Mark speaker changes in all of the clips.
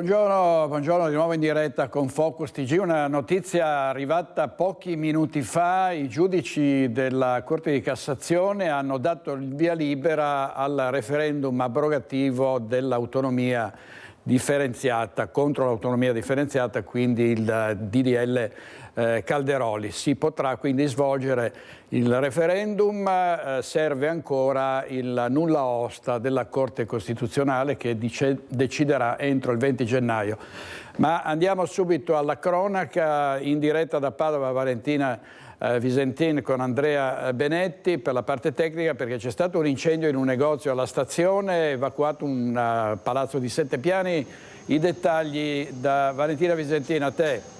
Speaker 1: Buongiorno di nuovo in diretta con Focus TG. Una notizia arrivata pochi minuti fa: i giudici della Corte di Cassazione hanno dato il via libera al referendum abrogativo dell'autonomia differenziata, contro l'autonomia differenziata, quindi il DDL Calderoli. Si potrà quindi svolgere il referendum, serve ancora il nulla osta della Corte Costituzionale che deciderà entro il 20 gennaio. Ma andiamo subito alla cronaca, in diretta da Padova Valentina Visentin con Andrea Benetti per la parte tecnica, perché c'è stato un incendio in un negozio alla stazione, evacuato un palazzo di 7 piani. I dettagli da Valentina Visentin, a te.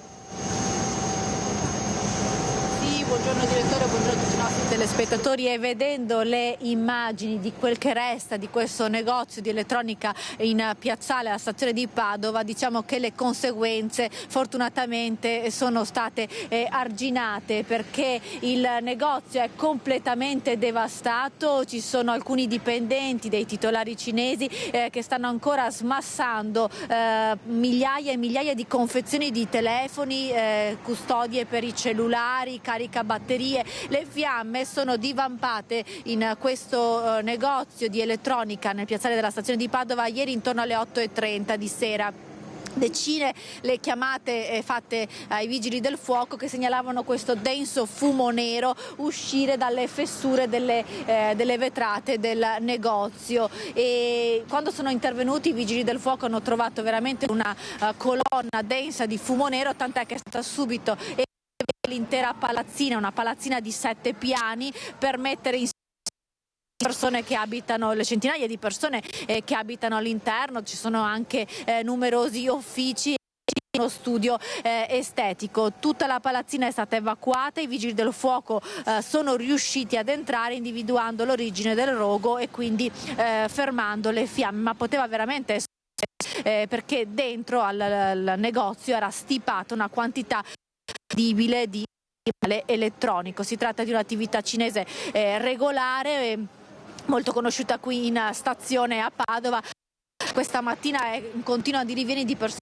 Speaker 2: Buongiorno direttore, buongiorno a tutti i nostri telespettatori. E vedendo le immagini di quel che resta di questo negozio di elettronica in piazzale alla stazione di Padova, diciamo che le conseguenze fortunatamente sono state arginate, perché il negozio è completamente devastato. Ci sono alcuni dipendenti dei titolari cinesi che stanno ancora smassando migliaia e migliaia di confezioni di telefoni, custodie per i cellulari, caricabatterie. Le fiamme sono divampate in questo negozio di elettronica nel piazzale della stazione di Padova ieri intorno alle 8:30 di sera. Decine le chiamate fatte ai vigili del fuoco che segnalavano questo denso fumo nero uscire dalle fessure delle vetrate del negozio, e quando sono intervenuti i vigili del fuoco hanno trovato veramente una colonna densa di fumo nero, tant'è che è stata subito l'intera palazzina, una palazzina di 7 piani, per mettere in persone che abitano, le centinaia di persone che abitano all'interno. Ci sono anche numerosi uffici e uno studio estetico. Tutta la palazzina è stata evacuata, i vigili del fuoco sono riusciti ad entrare individuando l'origine del rogo e quindi fermando le fiamme, ma poteva veramente essere perché dentro al negozio era stipata una quantità incredibile di materiale elettronico. Si tratta di un'attività cinese regolare, molto conosciuta qui in stazione a Padova. Questa mattina è in continua dirivieni di persone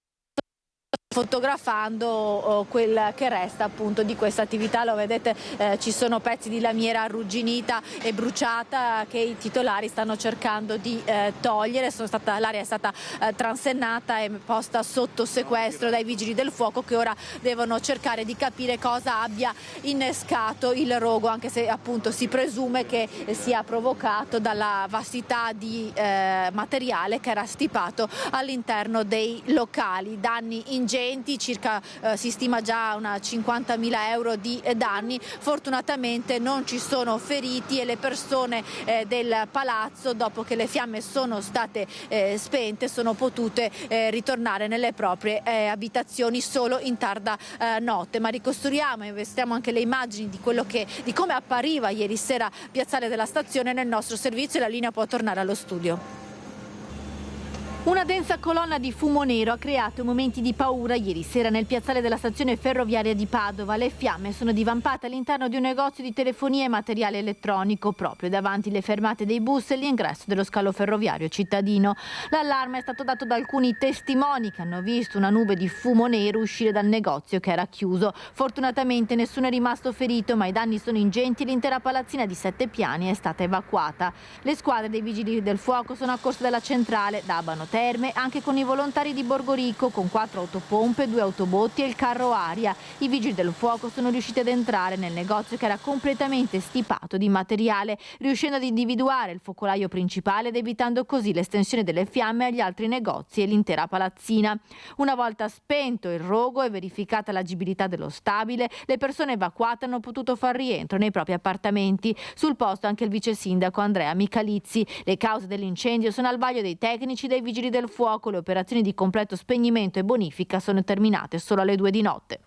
Speaker 2: fotografando quel che resta appunto di questa attività. Lo vedete, ci sono pezzi di lamiera arrugginita e bruciata che i titolari stanno cercando di togliere. L'area è stata transennata e posta sotto sequestro dai vigili del fuoco, che ora devono cercare di capire cosa abbia innescato il rogo, anche se appunto si presume che sia provocato dalla vastità di materiale che era stipato all'interno dei locali. Danni ingenti, circa si stima già una 50.000 euro di danni. Fortunatamente non ci sono feriti e le persone del palazzo, dopo che le fiamme sono state spente, sono potute ritornare nelle proprie abitazioni solo in tarda notte. Ma ricostruiamo e investiamo anche le immagini di come appariva ieri sera piazzale della stazione nel nostro servizio, e la linea può tornare allo studio. Una densa colonna di fumo nero ha creato momenti di paura ieri sera nel piazzale della stazione ferroviaria di Padova. Le fiamme sono divampate all'interno di un negozio di telefonia e materiale elettronico, proprio davanti alle fermate dei bus e l'ingresso dello scalo ferroviario cittadino. L'allarme è stato dato da alcuni testimoni che hanno visto una nube di fumo nero uscire dal negozio che era chiuso. Fortunatamente nessuno è rimasto ferito, ma i danni sono ingenti e l'intera palazzina di 7 piani è stata evacuata. Le squadre dei vigili del fuoco sono accorse dalla centrale, da Abano Terme, anche con i volontari di Borgorico, con 4 autopompe, 2 autobotti e il carro aria. I vigili del fuoco sono riusciti ad entrare nel negozio che era completamente stipato di materiale, riuscendo ad individuare il focolaio principale ed evitando così l'estensione delle fiamme agli altri negozi e l'intera palazzina. Una volta spento il rogo e verificata l'agibilità dello stabile, le persone evacuate hanno potuto far rientro nei propri appartamenti. Sul posto anche il vice sindaco Andrea Michalizzi. Le cause dell'incendio sono al vaglio dei tecnici dei vigili del fuoco. Le operazioni di completo spegnimento e bonifica sono terminate solo alle 2 di notte.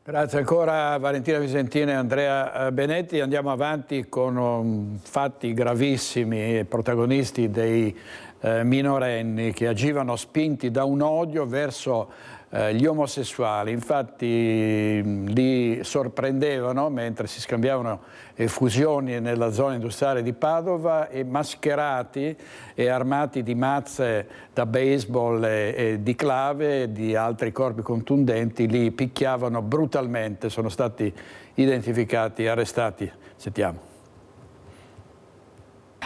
Speaker 1: Grazie ancora Valentina Visentin e Andrea Benetti. Andiamo avanti con fatti gravissimi, protagonisti dei minorenni che agivano spinti da un odio verso gli omosessuali. Infatti li sorprendevano mentre si scambiavano effusioni nella zona industriale di Padova e mascherati e armati di mazze da baseball e di clave e di altri corpi contundenti li picchiavano brutalmente. Sono stati identificati e arrestati. Sentiamo.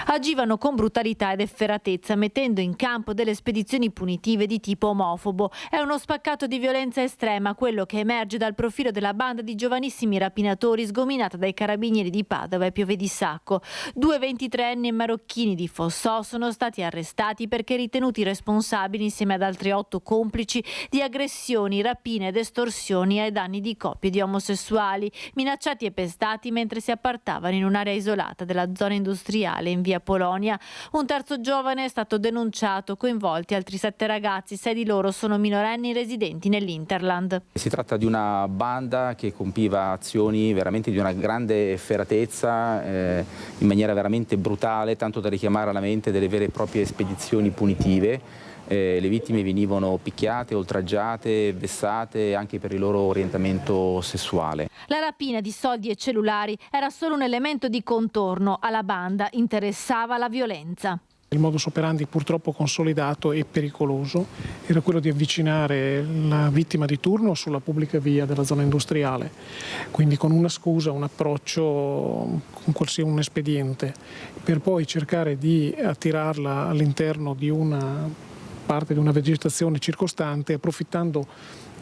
Speaker 2: Agivano con brutalità ed efferatezza, mettendo in campo delle spedizioni punitive di tipo omofobo. È uno spaccato di violenza estrema quello che emerge dal profilo della banda di giovanissimi rapinatori sgominata dai carabinieri di Padova e Piove di Sacco. 2 23enni marocchini di Fossò sono stati arrestati perché ritenuti responsabili, insieme ad altri 8 complici, di aggressioni, rapine ed estorsioni ai danni di coppie di omosessuali, minacciati e pestati mentre si appartavano in un'area isolata della zona industriale in via Polonia. Un terzo giovane è stato denunciato, coinvolti altri 7 ragazzi, 6 di loro sono minorenni residenti nell'Interland.
Speaker 3: Si tratta di una banda che compiva azioni veramente di una grande efferatezza, in maniera veramente brutale, tanto da richiamare alla mente delle vere e proprie spedizioni punitive. Le vittime venivano picchiate, oltraggiate, vessate anche per il loro orientamento sessuale.
Speaker 2: La rapina di soldi e cellulari era solo un elemento di contorno. Alla banda interessava la violenza.
Speaker 4: Il modus operandi purtroppo consolidato e pericoloso era quello di avvicinare la vittima di turno sulla pubblica via della zona industriale, quindi con una scusa, un approccio, un espediente, per poi cercare di attirarla all'interno di una parte di una vegetazione circostante, approfittando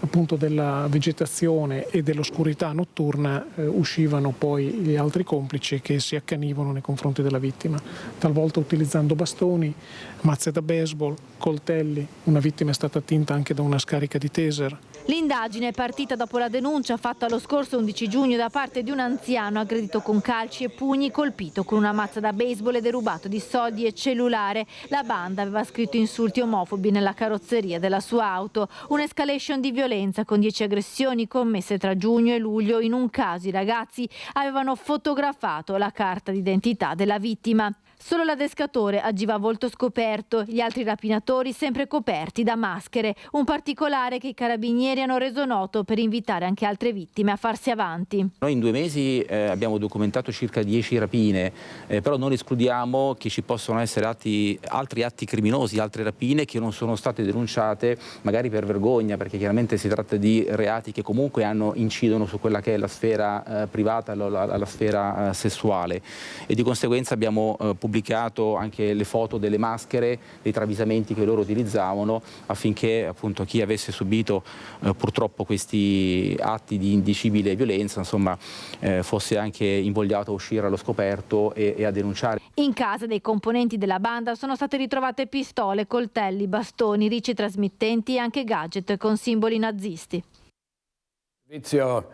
Speaker 4: appunto della vegetazione e dell'oscurità notturna uscivano poi gli altri complici che si accanivano nei confronti della vittima, talvolta utilizzando bastoni, mazze da baseball, coltelli. Una vittima è stata attinta anche da una scarica di taser.
Speaker 2: L'indagine è partita dopo la denuncia fatta lo scorso 11 giugno da parte di un anziano aggredito con calci e pugni, colpito con una mazza da baseball e derubato di soldi e cellulare. La banda aveva scritto insulti omofobi nella carrozzeria della sua auto. Un'escalation di violenza con 10 aggressioni commesse tra giugno e luglio. In un caso i ragazzi avevano fotografato la carta d'identità della vittima. Solo l'adescatore agiva a volto scoperto, gli altri rapinatori sempre coperti da maschere, un particolare che i carabinieri hanno reso noto per invitare anche altre vittime a farsi avanti.
Speaker 3: Noi in 2 mesi abbiamo documentato circa 10 rapine, però non escludiamo che ci possono essere altri atti criminosi, altre rapine che non sono state denunciate magari per vergogna, perché chiaramente si tratta di reati che comunque incidono su quella che è la sfera privata, la sfera sessuale, e di conseguenza abbiamo pubblicato anche le foto delle maschere, dei travisamenti che loro utilizzavano, affinché appunto chi avesse subito purtroppo questi atti di indicibile violenza, insomma, fosse anche invogliato a uscire allo scoperto e a denunciare.
Speaker 2: In casa dei componenti della banda sono state ritrovate pistole, coltelli, bastoni, ricci trasmittenti e anche gadget con simboli nazisti.
Speaker 1: Servizio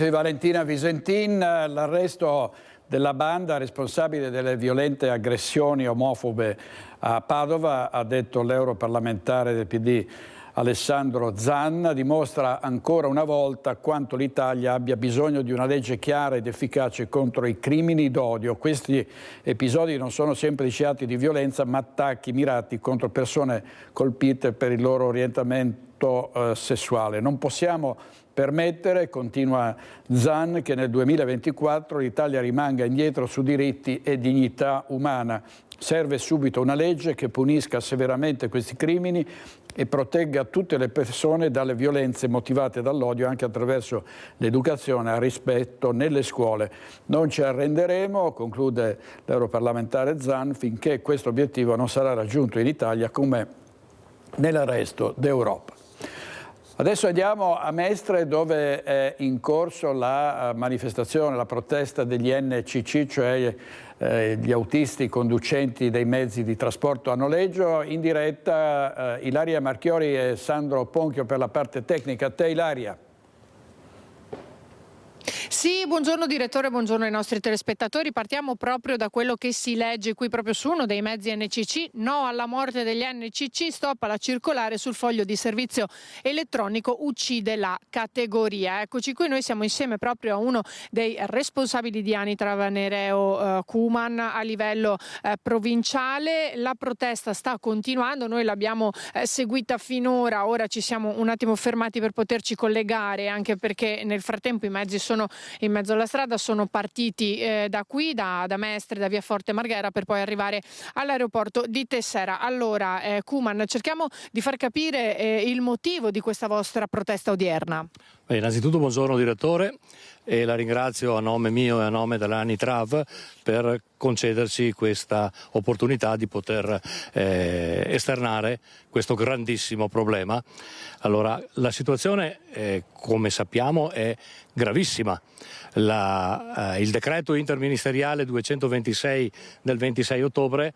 Speaker 1: di Valentina Visentin, l'arresto della banda responsabile delle violente aggressioni omofobe a Padova, ha detto l'europarlamentare del PD Alessandro Zan, dimostra ancora una volta quanto l'Italia abbia bisogno di una legge chiara ed efficace contro i crimini d'odio. Questi episodi non sono semplici atti di violenza, ma attacchi mirati contro persone colpite per il loro orientamento sessuale. Non possiamo permettere, continua Zan, che nel 2024 l'Italia rimanga indietro su diritti e dignità umana. Serve subito una legge che punisca severamente questi crimini e protegga tutte le persone dalle violenze motivate dall'odio, anche attraverso l'educazione al rispetto nelle scuole. Non ci arrenderemo, conclude l'europarlamentare Zan, finché questo obiettivo non sarà raggiunto in Italia come nel resto d'Europa. Adesso andiamo a Mestre, dove è in corso la manifestazione, la protesta degli NCC, cioè gli autisti conducenti dei mezzi di trasporto a noleggio. In diretta Ilaria Marchiori e Sandro Ponchio per la parte tecnica. A te, Ilaria.
Speaker 5: Sì, Sì, buongiorno direttore, buongiorno ai nostri telespettatori. Partiamo proprio da quello che si legge qui proprio su uno dei mezzi NCC. No alla morte degli NCC, stop alla circolare sul foglio di servizio elettronico, uccide la categoria. Eccoci qui, noi siamo insieme proprio a uno dei responsabili di Anitrav, Nereo Kuman, a livello provinciale. La protesta sta continuando, noi l'abbiamo seguita finora, ora ci siamo un attimo fermati per poterci collegare, anche perché nel frattempo i mezzi sono in mezzo alla strada, sono partiti da qui, da Mestre, da via Forte Marghera, per poi arrivare all'aeroporto di Tessera. Allora, Kuman, cerchiamo di far capire il motivo di questa vostra protesta odierna.
Speaker 6: Innanzitutto buongiorno direttore, e la ringrazio a nome mio e a nome dell'Anitrav per concederci questa opportunità di poter esternare questo grandissimo problema. Allora, la situazione come sappiamo è gravissima. Il decreto interministeriale 226 del 26 ottobre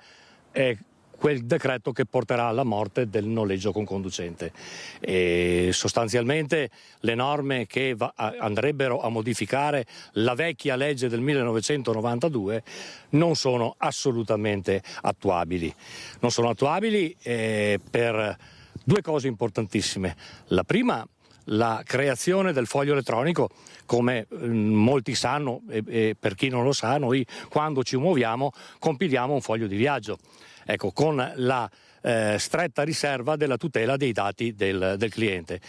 Speaker 6: è quel decreto che porterà alla morte del noleggio con conducente. E sostanzialmente le norme che andrebbero a modificare la vecchia legge del 1992 non sono assolutamente attuabili. Non sono attuabili per due cose importantissime. La prima, la creazione del foglio elettronico. Come molti sanno, e per chi non lo sa, noi quando ci muoviamo compiliamo un foglio di viaggio. Ecco, con la stretta riserva della tutela dei dati del cliente.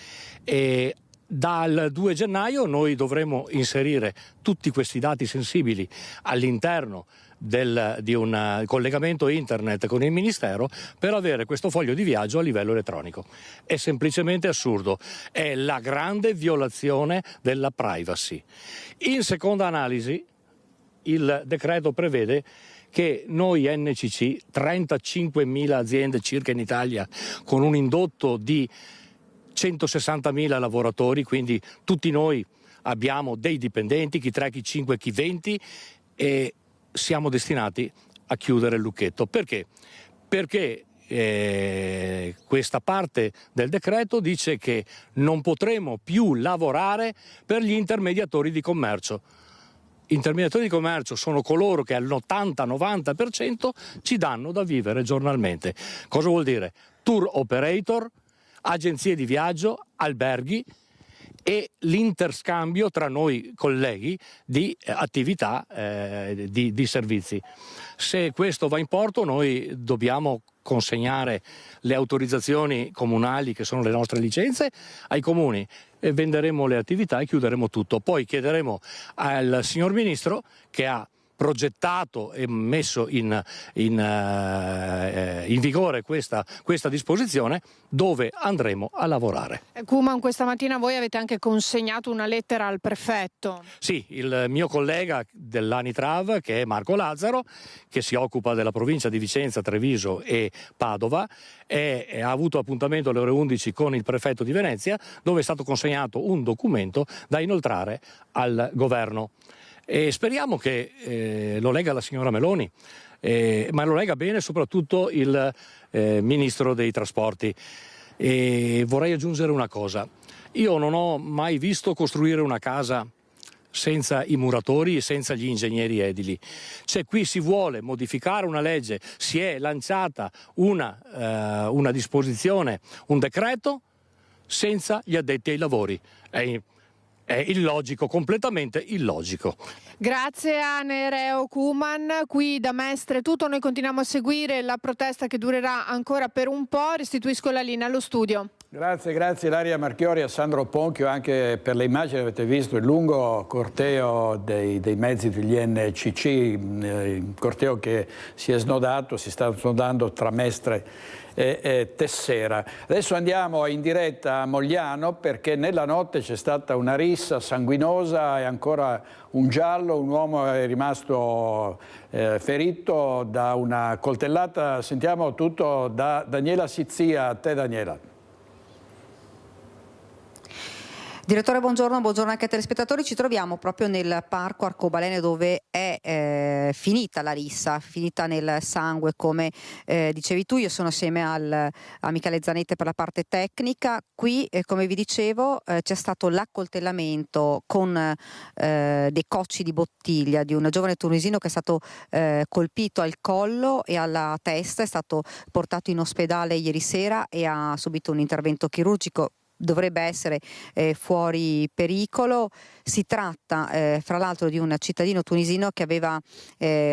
Speaker 6: E dal 2 gennaio noi dovremo inserire tutti questi dati sensibili all'interno di un collegamento internet con il Ministero per avere questo foglio di viaggio a livello elettronico. È semplicemente assurdo, è la grande violazione della privacy. In seconda analisi, il decreto prevede che noi NCC, 35.000 aziende circa in Italia, con un indotto di 160.000 lavoratori, quindi tutti noi abbiamo dei dipendenti, chi 3, chi 5, chi 20, e siamo destinati a chiudere il lucchetto. Perché? Perché questa parte del decreto dice che non potremo più lavorare per gli intermediatori di commercio. Intermediatori di commercio sono coloro che all'80-90% ci danno da vivere giornalmente. Cosa vuol dire? Tour operator, agenzie di viaggio, alberghi e l'interscambio tra noi colleghi di attività, di servizi. Se questo va in porto, noi dobbiamo consegnare le autorizzazioni comunali, che sono le nostre licenze, ai comuni, e venderemo le attività e chiuderemo tutto. Poi chiederemo al signor Ministro, che ha progettato e messo in vigore questa disposizione, dove andremo a lavorare.
Speaker 5: Kuman, questa mattina voi avete anche consegnato una lettera al prefetto.
Speaker 6: Sì, il mio collega dell'Anitrav, che è Marco Lazzaro, che si occupa della provincia di Vicenza, Treviso e Padova, ha avuto appuntamento alle ore 11 con il prefetto di Venezia, dove è stato consegnato un documento da inoltrare al governo. E speriamo che lo legga la signora Meloni, ma lo legga bene soprattutto il Ministro dei Trasporti. E vorrei aggiungere una cosa: io non ho mai visto costruire una casa senza i muratori e senza gli ingegneri edili. Cioè, qui si vuole modificare una legge, si è lanciata una disposizione, un decreto, senza gli addetti ai lavori. È illogico, completamente illogico.
Speaker 5: Grazie a Nereo Kuman, qui da Mestre tutto. Noi continuiamo a seguire la protesta che durerà ancora per un po'. Restituisco la linea allo studio.
Speaker 1: Grazie Ilaria Marchiori, a Sandro Ponchio anche per le immagini. Avete visto il lungo corteo dei mezzi degli NCC, il corteo che si sta snodando tra Mestre e Tessera. Adesso andiamo in diretta a Mogliano, perché nella notte c'è stata una rissa sanguinosa e ancora un giallo. Un uomo è rimasto ferito da una coltellata. Sentiamo tutto da Daniela Sizzia. A te Daniela.
Speaker 7: Direttore, buongiorno anche ai telespettatori. Ci troviamo proprio nel parco Arcobaleno, dove è finita la rissa, finita nel sangue, come dicevi tu. Io sono assieme a Michele Zanette per la parte tecnica. Qui, come vi dicevo, c'è stato l'accoltellamento con dei cocci di bottiglia di un giovane tunisino che è stato colpito al collo e alla testa, è stato portato in ospedale ieri sera e ha subito un intervento chirurgico. Dovrebbe essere fuori pericolo. Si tratta fra l'altro di un cittadino tunisino che aveva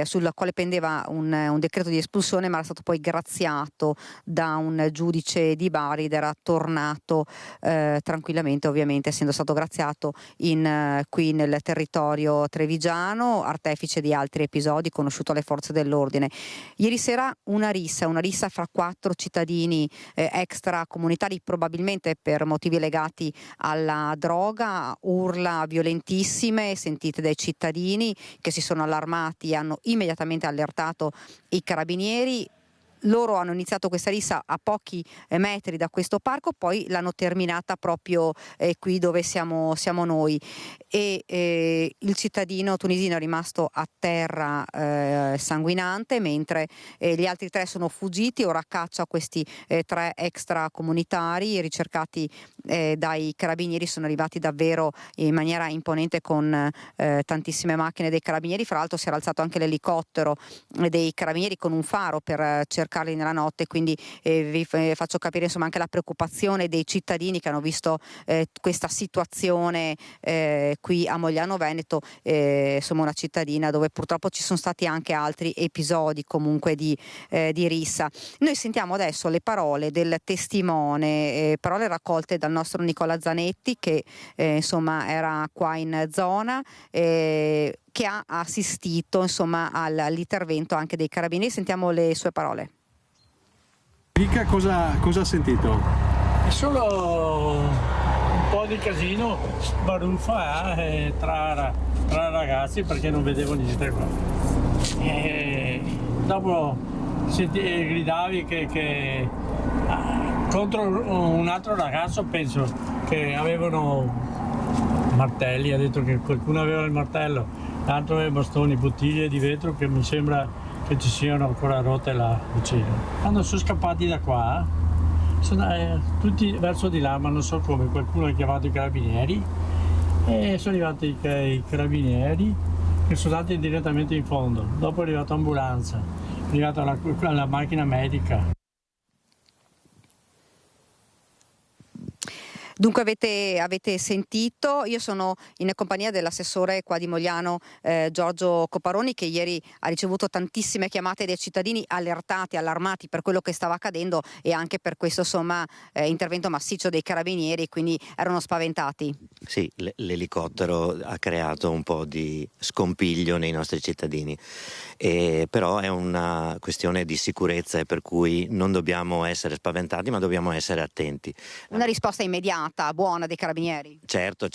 Speaker 7: sul quale pendeva un decreto di espulsione, ma era stato poi graziato da un giudice di Bari ed era tornato tranquillamente, ovviamente essendo stato graziato qui nel territorio trevigiano, artefice di altri episodi, conosciuto alle forze dell'ordine. Ieri sera una rissa fra 4 cittadini extracomunitari, probabilmente per motivi legati alla droga, urla violentissime sentite dai cittadini che si sono allarmati e hanno immediatamente allertato i carabinieri. Loro hanno iniziato questa rissa a pochi metri da questo parco, poi l'hanno terminata proprio qui dove siamo noi, e il cittadino tunisino è rimasto a terra sanguinante, mentre gli altri 3 sono fuggiti. Ora caccia questi 3 extracomunitari ricercati dai carabinieri. Sono arrivati davvero in maniera imponente con tantissime macchine dei carabinieri. Fra l'altro si era alzato anche l'elicottero dei carabinieri con un faro per cercarli nella notte, quindi vi faccio capire insomma anche la preoccupazione dei cittadini che hanno visto questa situazione qui a Mogliano Veneto, insomma una cittadina dove purtroppo ci sono stati anche altri episodi comunque di rissa. Noi sentiamo adesso le parole del testimone, parole raccolte dal nostro Nicola Zanetti, che insomma era qua in zona, che ha assistito insomma all'intervento anche dei carabinieri. Sentiamo le sue parole.
Speaker 8: Dica cosa ha sentito?
Speaker 9: Solo un po' di casino, baruffa tra ragazzi, perché non vedevo niente qua. Dopo gridavi che contro un altro ragazzo, penso che avevano martelli, ha detto che qualcuno aveva il martello, l'altro aveva bastoni, bottiglie di vetro che mi sembra che ci siano ancora rotte là vicino. Quando sono scappati da qua, sono tutti verso di là, ma non so come, qualcuno ha chiamato i carabinieri e sono arrivati i carabinieri che sono andati direttamente in fondo. Dopo è arrivata l'ambulanza, è arrivata la macchina medica.
Speaker 7: Dunque avete sentito, io sono in compagnia dell'assessore qua di Mogliano Giorgio Coparoni, che ieri ha ricevuto tantissime chiamate dai cittadini allertati, allarmati per quello che stava accadendo e anche per questo insomma intervento massiccio dei carabinieri, quindi erano spaventati.
Speaker 10: Sì, l'elicottero ha creato un po' di scompiglio nei nostri cittadini, però è una questione di sicurezza e per cui non dobbiamo essere spaventati, ma dobbiamo essere attenti.
Speaker 7: Una risposta immediata, buona dei carabinieri.
Speaker 10: Certo,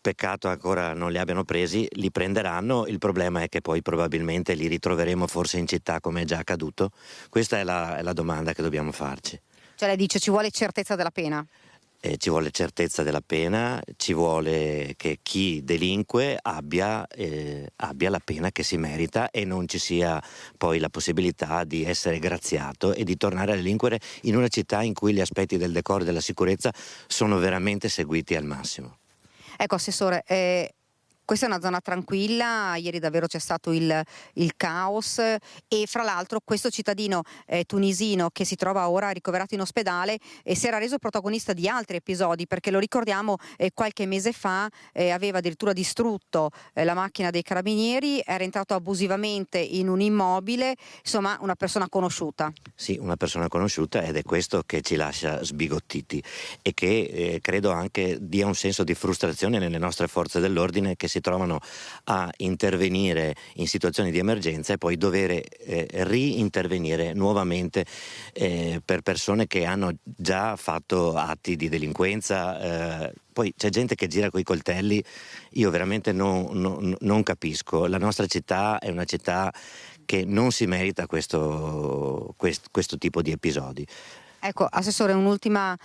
Speaker 10: peccato ancora non li abbiano presi, li prenderanno, il problema è che poi probabilmente li ritroveremo forse in città come è già accaduto. Questa è la domanda che dobbiamo farci.
Speaker 7: Cioè lei dice ci vuole certezza della pena?
Speaker 10: Ci vuole certezza della pena, ci vuole che chi delinque abbia la pena che si merita e non ci sia poi la possibilità di essere graziato e di tornare a delinquere in una città in cui gli aspetti del decoro e della sicurezza sono veramente seguiti al massimo.
Speaker 7: Ecco, Assessore, questa è una zona tranquilla, ieri davvero c'è stato il caos e fra l'altro questo cittadino tunisino che si trova ora ricoverato in ospedale si era reso protagonista di altri episodi, perché lo ricordiamo qualche mese fa aveva addirittura distrutto la macchina dei carabinieri, era entrato abusivamente in un immobile, insomma una persona conosciuta.
Speaker 10: Sì, una persona conosciuta, ed è questo che ci lascia sbigottiti e che credo anche dia un senso di frustrazione nelle nostre forze dell'ordine, che si trovano a intervenire in situazioni di emergenza e poi dover ri-intervenire nuovamente per persone che hanno già fatto atti di delinquenza. Poi c'è gente che gira coi coltelli, io veramente non capisco. La nostra città è una città che non si merita questo tipo di episodi.
Speaker 7: Ecco, Assessore, un'ultima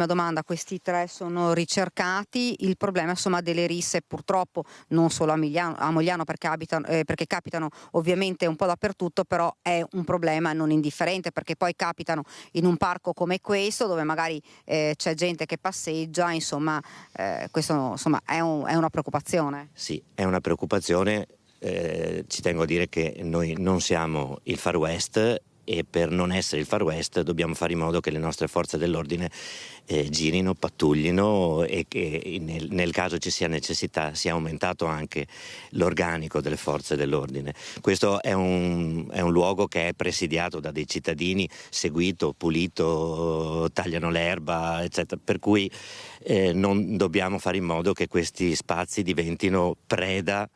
Speaker 7: domanda. Questi 3 sono ricercati. Il problema insomma delle risse purtroppo non solo a Mogliano perché capitano ovviamente un po' dappertutto, però è un problema non indifferente, perché poi capitano in un parco come questo dove magari c'è gente che passeggia, insomma questo insomma è una preoccupazione.
Speaker 10: Sì, è una preoccupazione. Ci tengo a dire che noi non siamo il Far West, e per non essere il Far West dobbiamo fare in modo che le nostre forze dell'ordine girino, pattuglino, e che nel caso ci sia necessità sia aumentato anche l'organico delle forze dell'ordine. Questo è un luogo che è presidiato da dei cittadini, seguito, pulito, tagliano l'erba, eccetera, per cui non dobbiamo fare in modo che questi spazi diventino preda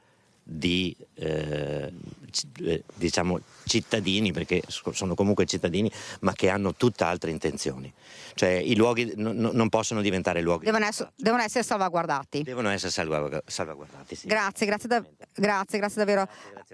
Speaker 10: di diciamo cittadini, perché sono comunque cittadini ma che hanno tutt'altre intenzioni, cioè i luoghi non possono diventare luoghi, devono essere salvaguardati, sì.
Speaker 7: Grazie davvero.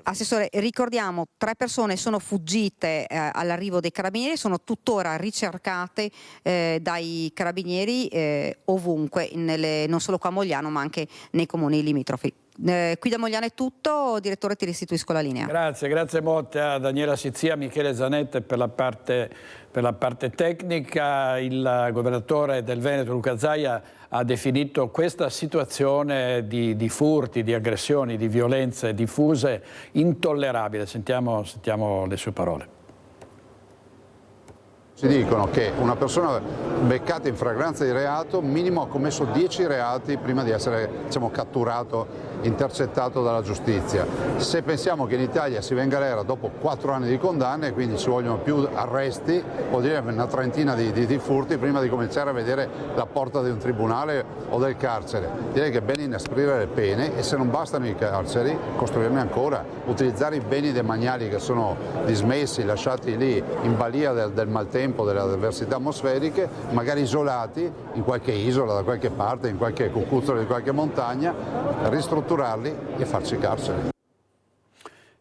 Speaker 7: Assessore, ricordiamo 3 persone sono fuggite all'arrivo dei carabinieri, sono tuttora ricercate dai carabinieri ovunque, non solo qua a Mogliano ma anche nei comuni limitrofi. Qui da Mogliano è tutto, direttore, ti restituisco la linea.
Speaker 1: Grazie molte a Daniela Sizia, Michele Zanette per la parte tecnica. Il governatore del Veneto Luca Zaia ha definito questa situazione di furti, di aggressioni, di violenze diffuse intollerabile. Sentiamo le sue parole.
Speaker 11: Ci dicono che una persona beccata in flagranza di reato minimo ha commesso 10 reati prima di essere catturato, intercettato dalla giustizia. Se pensiamo che in Italia si va in galera dopo 4 anni di condanne, quindi ci vogliono più arresti, vuol dire una trentina di furti prima di cominciare a vedere la porta di un tribunale o del carcere. Direi che è bene inasprire le pene e, se non bastano i carceri, costruirne ancora, utilizzare i beni demaniali che sono dismessi, lasciati lì in balia del maltempo, delle avversità atmosferiche, magari isolati in qualche isola, da qualche parte, in qualche cucuzzolo di qualche montagna, ristrutturarli e farci carceri.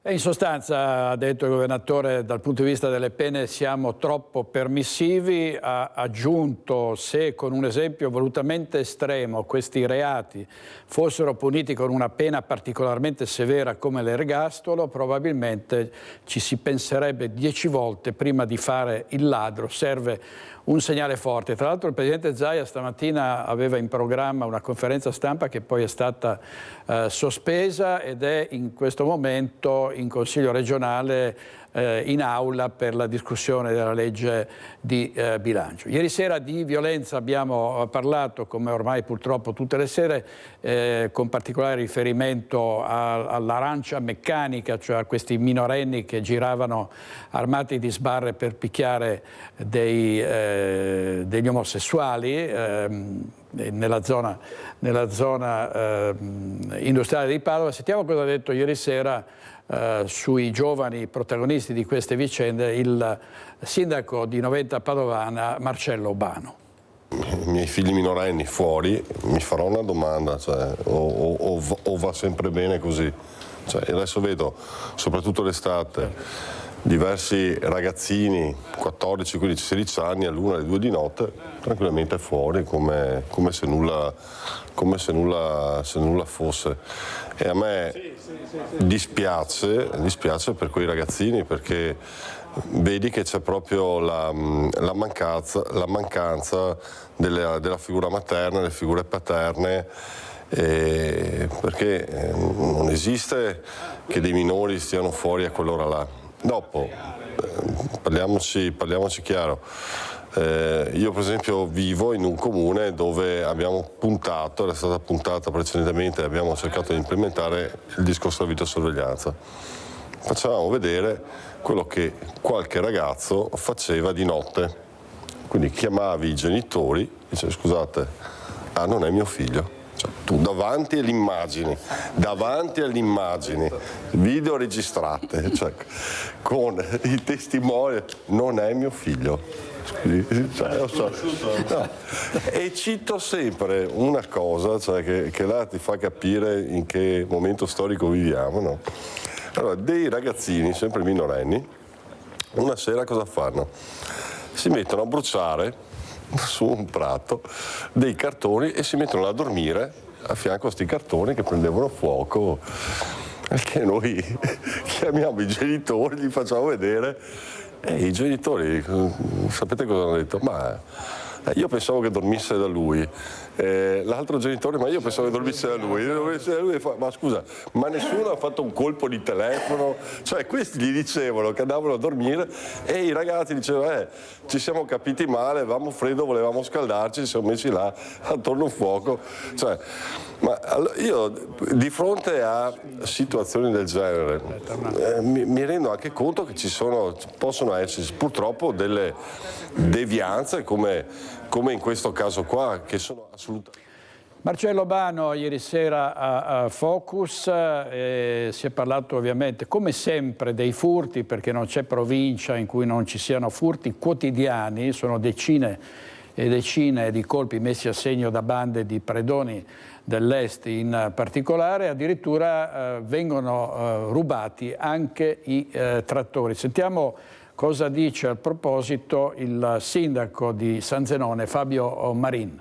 Speaker 1: In sostanza, ha detto il governatore, dal punto di vista delle pene siamo troppo permissivi, ha aggiunto: se con un esempio volutamente estremo questi reati fossero puniti con una pena particolarmente severa come l'ergastolo, probabilmente ci si penserebbe 10 volte prima di fare il ladro. Serve un segnale forte. Tra l'altro il Presidente Zaia stamattina aveva in programma una conferenza stampa che poi è stata sospesa ed è in questo momento in Consiglio regionale in aula per la discussione della legge di bilancio. Ieri sera di violenza abbiamo parlato, come ormai purtroppo tutte le sere, con particolare riferimento all'arancia meccanica, cioè a questi minorenni che giravano armati di sbarre per picchiare degli omosessuali nella zona industriale di Padova. Sentiamo cosa ha detto ieri sera sui giovani protagonisti di queste vicende il sindaco di Noventa Padovana, Marcello Urbano.
Speaker 12: I miei figli minorenni fuori, mi farò una domanda, cioè, o va sempre bene così? Cioè, adesso vedo, soprattutto l'estate, diversi ragazzini, 14, 15, 16 anni, all'1, alle 2 di notte, tranquillamente fuori, come se nulla fosse. E a me dispiace per quei ragazzini, perché vedi che c'è proprio la mancanza della figura materna, delle figure paterne, perché non esiste che dei minori stiano fuori a quell'ora là. Dopo, parliamoci chiaro, io per esempio vivo in un comune dove abbiamo puntato, era stata puntata precedentemente, abbiamo cercato di implementare il discorso della videosorveglianza. Facevamo vedere quello che qualche ragazzo faceva di notte, quindi chiamavi i genitori, dicevi: scusate, non è mio figlio. Cioè, tu davanti all'immagine, video registrate, cioè, con i testimoni, non è mio figlio. Cioè, no. E cito sempre una cosa, cioè, che là ti fa capire in che momento storico viviamo, no? Allora, dei ragazzini, sempre minorenni, una sera cosa fanno? si mettono a bruciare su un prato dei cartoni e si mettono a dormire a fianco a questi cartoni che prendevano fuoco, perché noi chiamiamo i genitori, gli facciamo vedere, e i genitori, sapete cosa hanno detto? Ma io pensavo che dormisse da lui. L'altro genitore, ma io pensavo che dormisse da lui. Ma scusa, ma nessuno ha fatto un colpo di telefono? Cioè questi gli dicevano che andavano a dormire e i ragazzi dicevano ci siamo capiti male, avevamo freddo, volevamo scaldarci, ci siamo messi là attorno a un fuoco. Cioè, ma io di fronte a situazioni del genere mi rendo anche conto che possono esserci purtroppo delle devianze come in questo caso qua, che sono assolutamente...
Speaker 1: Marcello Bano ieri sera a Focus si è parlato ovviamente come sempre dei furti, perché non c'è provincia in cui non ci siano furti quotidiani, sono decine e decine di colpi messi a segno da bande di predoni dell'Est in particolare, addirittura vengono rubati anche i trattori. Sentiamo cosa dice a proposito il sindaco di San Zenone, Fabio Marin.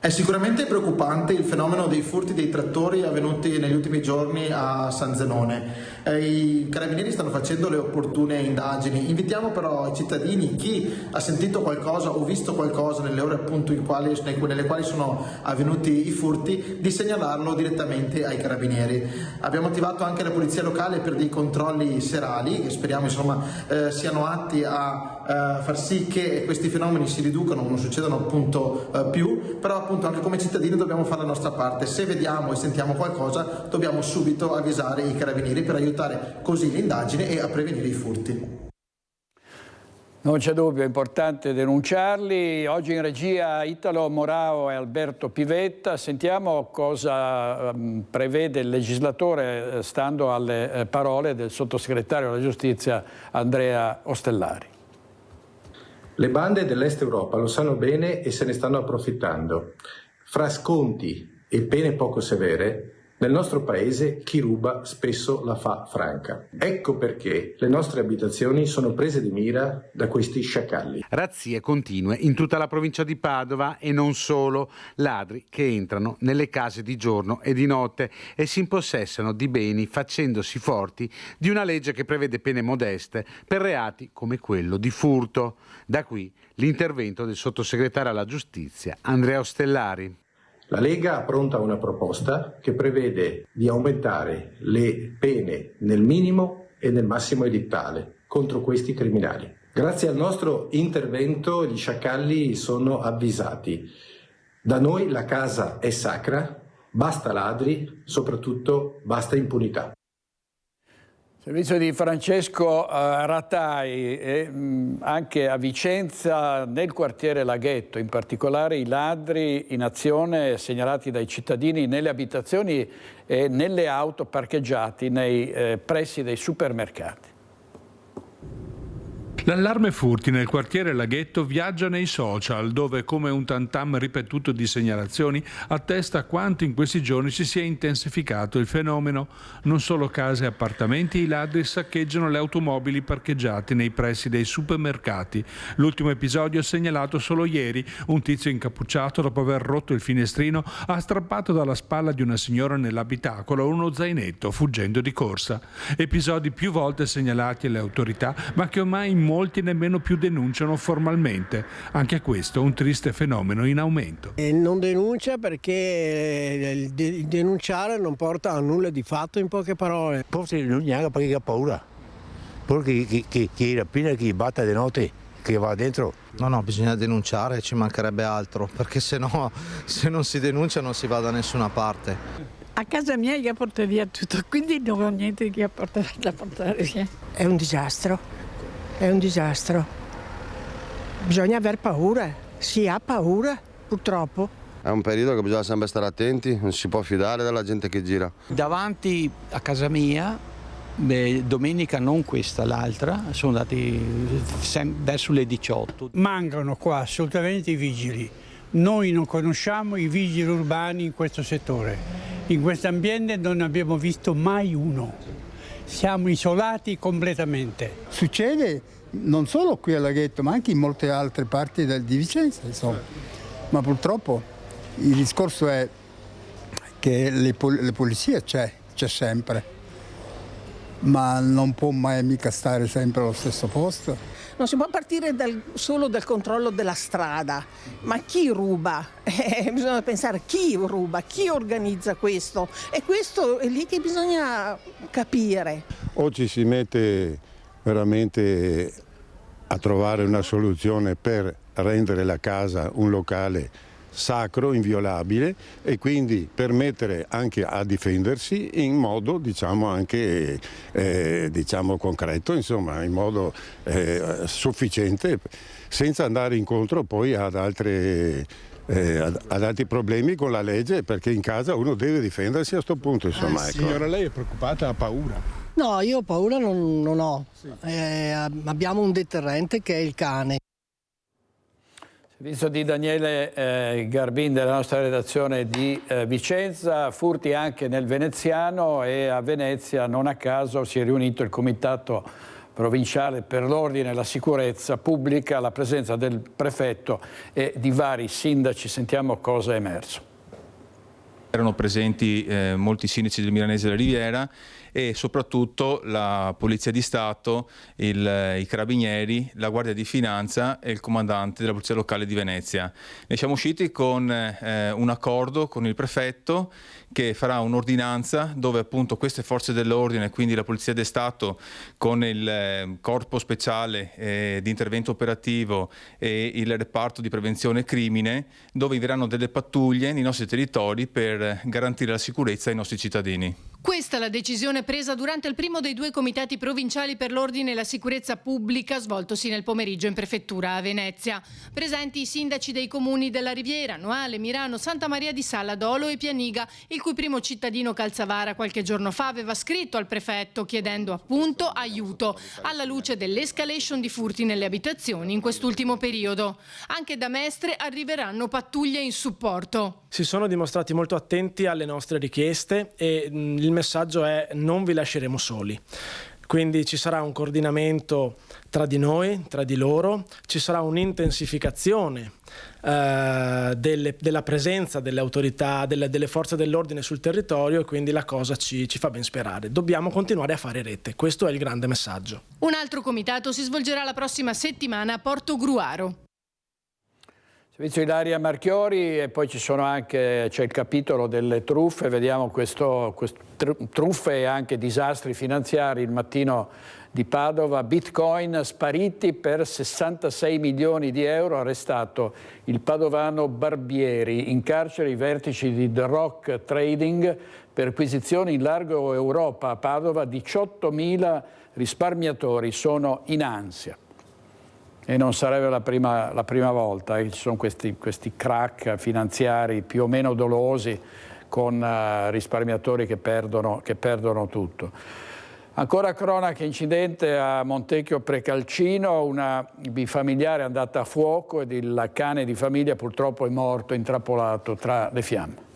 Speaker 13: È sicuramente preoccupante il fenomeno dei furti dei trattori avvenuti negli ultimi giorni a San Zenone. I carabinieri stanno facendo le opportune indagini. Invitiamo però i cittadini, chi ha sentito qualcosa o visto qualcosa nelle ore appunto nelle quali sono avvenuti i furti, di segnalarlo direttamente ai carabinieri. Abbiamo attivato anche la polizia locale per dei controlli serali, che speriamo siano atti a far sì che questi fenomeni si riducano, non succedano appunto più, però appunto anche come cittadini dobbiamo fare la nostra parte. Se vediamo e sentiamo qualcosa dobbiamo subito avvisare i carabinieri per aiutare così l'indagine e a prevenire i furti.
Speaker 1: Non c'è dubbio, è importante denunciarli. Oggi in regia Italo Morao e Alberto Pivetta. Sentiamo cosa prevede il legislatore stando alle parole del sottosegretario alla giustizia Andrea Ostellari.
Speaker 14: Le bande dell'Est Europa lo sanno bene e se ne stanno approfittando. Fra sconti e pene poco severe, nel nostro paese chi ruba spesso la fa franca. Ecco perché le nostre abitazioni sono prese di mira da questi sciacalli.
Speaker 15: Razzie continue in tutta la provincia di Padova e non solo. Ladri che entrano nelle case di giorno e di notte e si impossessano di beni facendosi forti di una legge che prevede pene modeste per reati come quello di furto. Da qui l'intervento del sottosegretario alla giustizia Andrea Ostellari.
Speaker 14: La Lega appronta una proposta che prevede di aumentare le pene nel minimo e nel massimo edittale contro questi criminali. Grazie al nostro intervento gli sciacalli sono avvisati. Da noi la casa è sacra, basta ladri, soprattutto basta impunità.
Speaker 1: Servizio di Francesco Ratai e anche a Vicenza nel quartiere Laghetto, in particolare i ladri in azione segnalati dai cittadini nelle abitazioni e nelle auto parcheggiati nei pressi dei supermercati.
Speaker 16: L'allarme furti nel quartiere Laghetto viaggia nei social, dove come un tantam ripetuto di segnalazioni attesta quanto in questi giorni si sia intensificato il fenomeno. Non solo case e appartamenti, i ladri saccheggiano le automobili parcheggiate nei pressi dei supermercati. L'ultimo episodio segnalato solo ieri, un tizio incappucciato dopo aver rotto il finestrino ha strappato dalla spalla di una signora nell'abitacolo uno zainetto fuggendo di corsa. Episodi più volte segnalati alle autorità ma che ormai molti nemmeno più denunciano formalmente. Anche questo un triste fenomeno in aumento.
Speaker 17: Non denuncia perché il denunciare non porta a nulla di fatto, in poche parole.
Speaker 18: Forse non ha perché ha paura, perché chi rapina, chi batte di notte, che va dentro.
Speaker 19: No, bisogna denunciare, ci mancherebbe altro, perché se no, se non si denuncia non si va da nessuna parte.
Speaker 20: A casa mia io porto via tutto, quindi non ho niente da portare via.
Speaker 17: È un disastro. È un disastro. Bisogna aver paura. Si ha paura, purtroppo.
Speaker 21: È un periodo che bisogna sempre stare attenti, non si può fidare della gente che gira.
Speaker 22: Davanti a casa mia, domenica non questa, l'altra, sono andati verso le 18.
Speaker 23: Mancano qua assolutamente i vigili. Noi non conosciamo i vigili urbani in questo settore. In questo ambiente non ne abbiamo visto mai uno. Siamo isolati completamente.
Speaker 24: Succede
Speaker 2: non solo qui a Laghetto, ma anche in molte altre parti di Vicenza, insomma. Ma purtroppo il discorso è che la polizia c'è sempre, ma non può mai mica stare sempre allo stesso posto.
Speaker 20: Non si può partire solo dal controllo della strada, ma chi ruba? Bisogna pensare chi ruba, chi organizza questo, e questo è lì che bisogna capire.
Speaker 3: Oggi si mette veramente a trovare una soluzione per rendere la casa un locale sacro, inviolabile, e quindi permettere anche a difendersi in modo anche concreto, insomma, in modo sufficiente, senza andare incontro poi ad altri problemi con la legge, perché in casa uno deve difendersi a sto punto, insomma. Ecco.
Speaker 8: Signora, lei è preoccupata, ha paura?
Speaker 4: No, io paura non ho. Sì. Abbiamo un deterrente che è il cane.
Speaker 1: Servizio di Daniele Garbin della nostra redazione di Vicenza, furti anche nel veneziano, e a Venezia non a caso si è riunito il Comitato Provinciale per l'Ordine e la Sicurezza Pubblica alla presenza del prefetto e di vari sindaci. Sentiamo cosa è emerso.
Speaker 24: Erano presenti molti sindaci del Milanese e della Riviera, e soprattutto la Polizia di Stato, i Carabinieri, la Guardia di Finanza e il comandante della Polizia Locale di Venezia. Ne siamo usciti con un accordo con il prefetto che farà un'ordinanza dove appunto queste forze dell'ordine, quindi la Polizia di Stato con il corpo speciale di intervento operativo e il reparto di prevenzione crimine, dove inviaranno delle pattuglie nei nostri territori per garantire la sicurezza ai nostri cittadini.
Speaker 5: Questa è la decisione presa durante il primo dei 2 comitati provinciali per l'ordine e la sicurezza pubblica svoltosi nel pomeriggio in prefettura a Venezia. Presenti i sindaci dei comuni della Riviera, Noale, Mirano, Santa Maria di Sala, Dolo e Pianiga, il cui primo cittadino Calzavara qualche giorno fa aveva scritto al prefetto chiedendo appunto aiuto alla luce dell'escalation di furti nelle abitazioni in quest'ultimo periodo. Anche da Mestre arriveranno pattuglie in supporto.
Speaker 25: Si sono dimostrati molto attenti alle nostre richieste e il messaggio è: non vi lasceremo soli. Quindi ci sarà un coordinamento tra di noi, tra di loro, ci sarà un'intensificazione della presenza delle autorità, delle forze dell'ordine sul territorio, e quindi la cosa ci fa ben sperare. Dobbiamo continuare a fare rete, questo è il grande messaggio.
Speaker 5: Un altro comitato si svolgerà la prossima settimana a Portogruaro.
Speaker 1: Servizio Ilaria Marchiori, e poi c'è il capitolo delle truffe. Vediamo truffe e anche disastri finanziari. Il Mattino di Padova, Bitcoin spariti per 66 milioni di euro, arrestato il padovano Barbieri, in carcere i vertici di The Rock Trading, perquisizioni in largo Europa. A Padova 18.000 risparmiatori sono in ansia. E non sarebbe la prima volta che ci sono questi crack finanziari più o meno dolosi, con risparmiatori che perdono tutto. Ancora cronache, incidente a Montecchio Precalcino, una bifamiliare è andata a fuoco ed il cane di famiglia purtroppo è morto intrappolato tra le fiamme.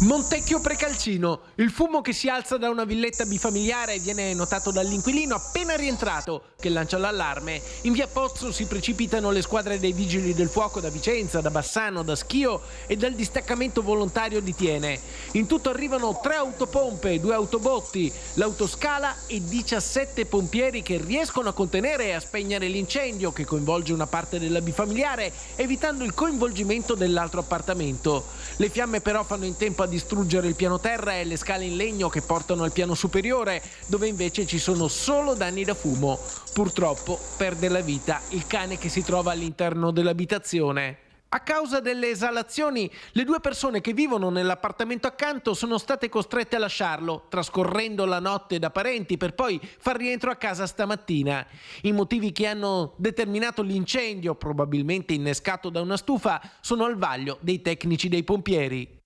Speaker 26: Montecchio Precalcino, il fumo che si alza da una villetta bifamiliare viene notato dall'inquilino appena rientrato, che lancia l'allarme. In via Pozzo si precipitano le squadre dei vigili del fuoco da Vicenza, da Bassano, da Schio e dal distaccamento volontario di Tiene. In tutto arrivano 3 autopompe, 2 autobotti, l'autoscala e 17 pompieri che riescono a contenere e a spegnere l'incendio, che coinvolge una parte della bifamiliare, evitando il coinvolgimento dell'altro appartamento. Le fiamme però fanno in tempo a distruggere il piano terra e le scale in legno che portano al piano superiore, dove invece ci sono solo danni da fumo. Purtroppo perde la vita il cane che si trova all'interno dell'abitazione. A causa delle esalazioni, le 2 persone che vivono nell'appartamento accanto sono state costrette a lasciarlo, trascorrendo la notte da parenti per poi far rientro a casa stamattina. I motivi che hanno determinato l'incendio, probabilmente innescato da una stufa, sono al vaglio dei tecnici dei pompieri.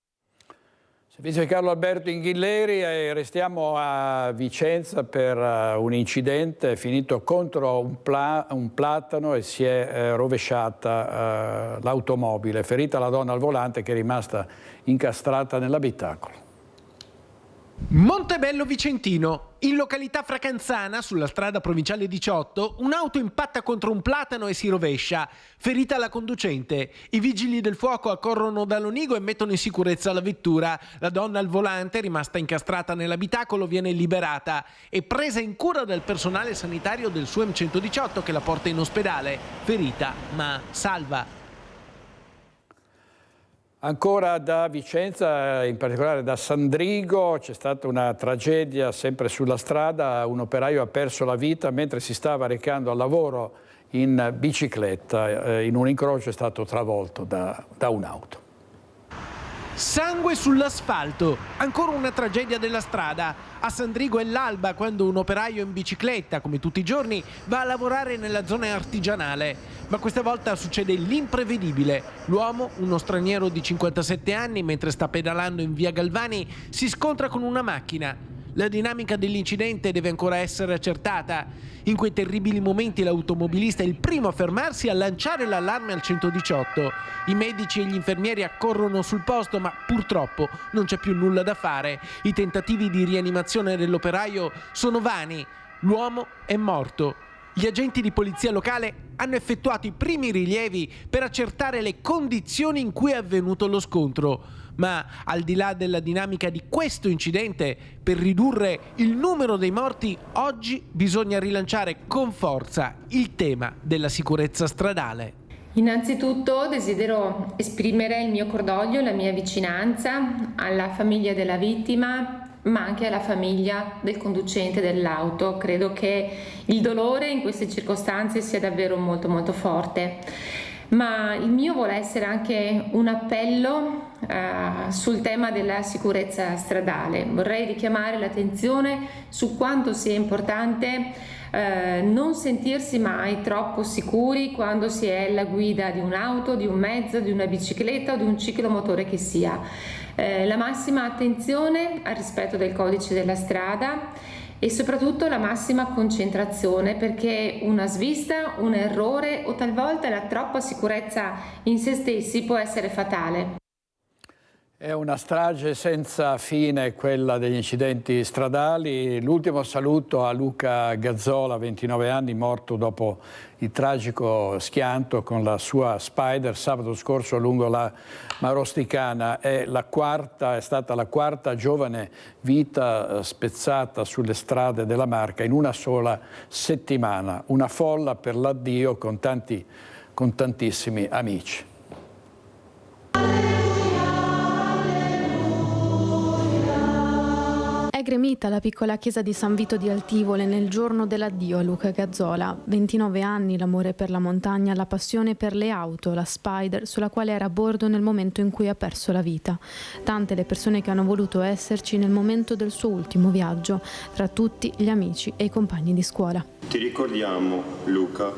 Speaker 1: Servizio di Carlo Alberto Inghilleri, e restiamo a Vicenza per un incidente finito contro un platano e si è rovesciata l'automobile. Ferita la donna al volante che è rimasta incastrata nell'abitacolo.
Speaker 26: Montebello Vicentino. In località Fracanzana, sulla strada provinciale 18, un'auto impatta contro un platano e si rovescia. Ferita la conducente. I vigili del fuoco accorrono da Lonigo e mettono in sicurezza la vettura. La donna al volante, rimasta incastrata nell'abitacolo, viene liberata e presa in cura dal personale sanitario del SUEM 118 che la porta in ospedale. Ferita, ma salva.
Speaker 1: Ancora da Vicenza, in particolare da Sandrigo, c'è stata una tragedia sempre sulla strada. Un operaio ha perso la vita mentre si stava recando al lavoro in bicicletta. In un incrocio è stato travolto da un'auto.
Speaker 26: Sangue sull'asfalto, ancora una tragedia della strada. A Sandrigo è l'alba quando un operaio in bicicletta, come tutti i giorni, va a lavorare nella zona artigianale. Ma questa volta succede l'imprevedibile. L'uomo, uno straniero di 57 anni, mentre sta pedalando in via Galvani, si scontra con una macchina. La dinamica dell'incidente deve ancora essere accertata. In quei terribili momenti l'automobilista è il primo a fermarsi e a lanciare l'allarme al 118. I medici e gli infermieri accorrono sul posto, ma purtroppo non c'è più nulla da fare. I tentativi di rianimazione dell'operaio sono vani. L'uomo è morto. Gli agenti di polizia locale hanno effettuato i primi rilievi per accertare le condizioni in cui è avvenuto lo scontro. Ma al di là della dinamica di questo incidente, per ridurre il numero dei morti, oggi bisogna rilanciare con forza il tema della sicurezza stradale.
Speaker 6: Innanzitutto desidero esprimere il mio cordoglio e la mia vicinanza alla famiglia della vittima, ma anche alla famiglia del conducente dell'auto. Credo che il dolore in queste circostanze sia davvero molto molto forte. Ma il mio vuole essere anche un appello sul tema della sicurezza stradale. Vorrei richiamare l'attenzione su quanto sia importante non sentirsi mai troppo sicuri quando si è alla guida di un'auto, di un mezzo, di una bicicletta o di un ciclomotore che sia. La massima attenzione al rispetto del codice della strada e soprattutto la massima concentrazione, perché una svista, un errore o talvolta la troppa sicurezza in se stessi può essere fatale.
Speaker 1: È una strage senza fine quella degli incidenti stradali. L'ultimo saluto a Luca Gazzola, 29 anni, morto dopo il tragico schianto con la sua Spider sabato scorso lungo la Marosticana. È stata la quarta giovane vita spezzata sulle strade della Marca in una sola settimana. Una folla per l'addio con tantissimi amici.
Speaker 7: È gremita la piccola chiesa di San Vito di Altivole nel giorno dell'addio a Luca Gazzola. 29 anni, l'amore per la montagna, la passione per le auto, la Spider sulla quale era a bordo nel momento in cui ha perso la vita. Tante le persone che hanno voluto esserci nel momento del suo ultimo viaggio, tra tutti gli amici e i compagni di scuola.
Speaker 9: Ti ricordiamo, Luca,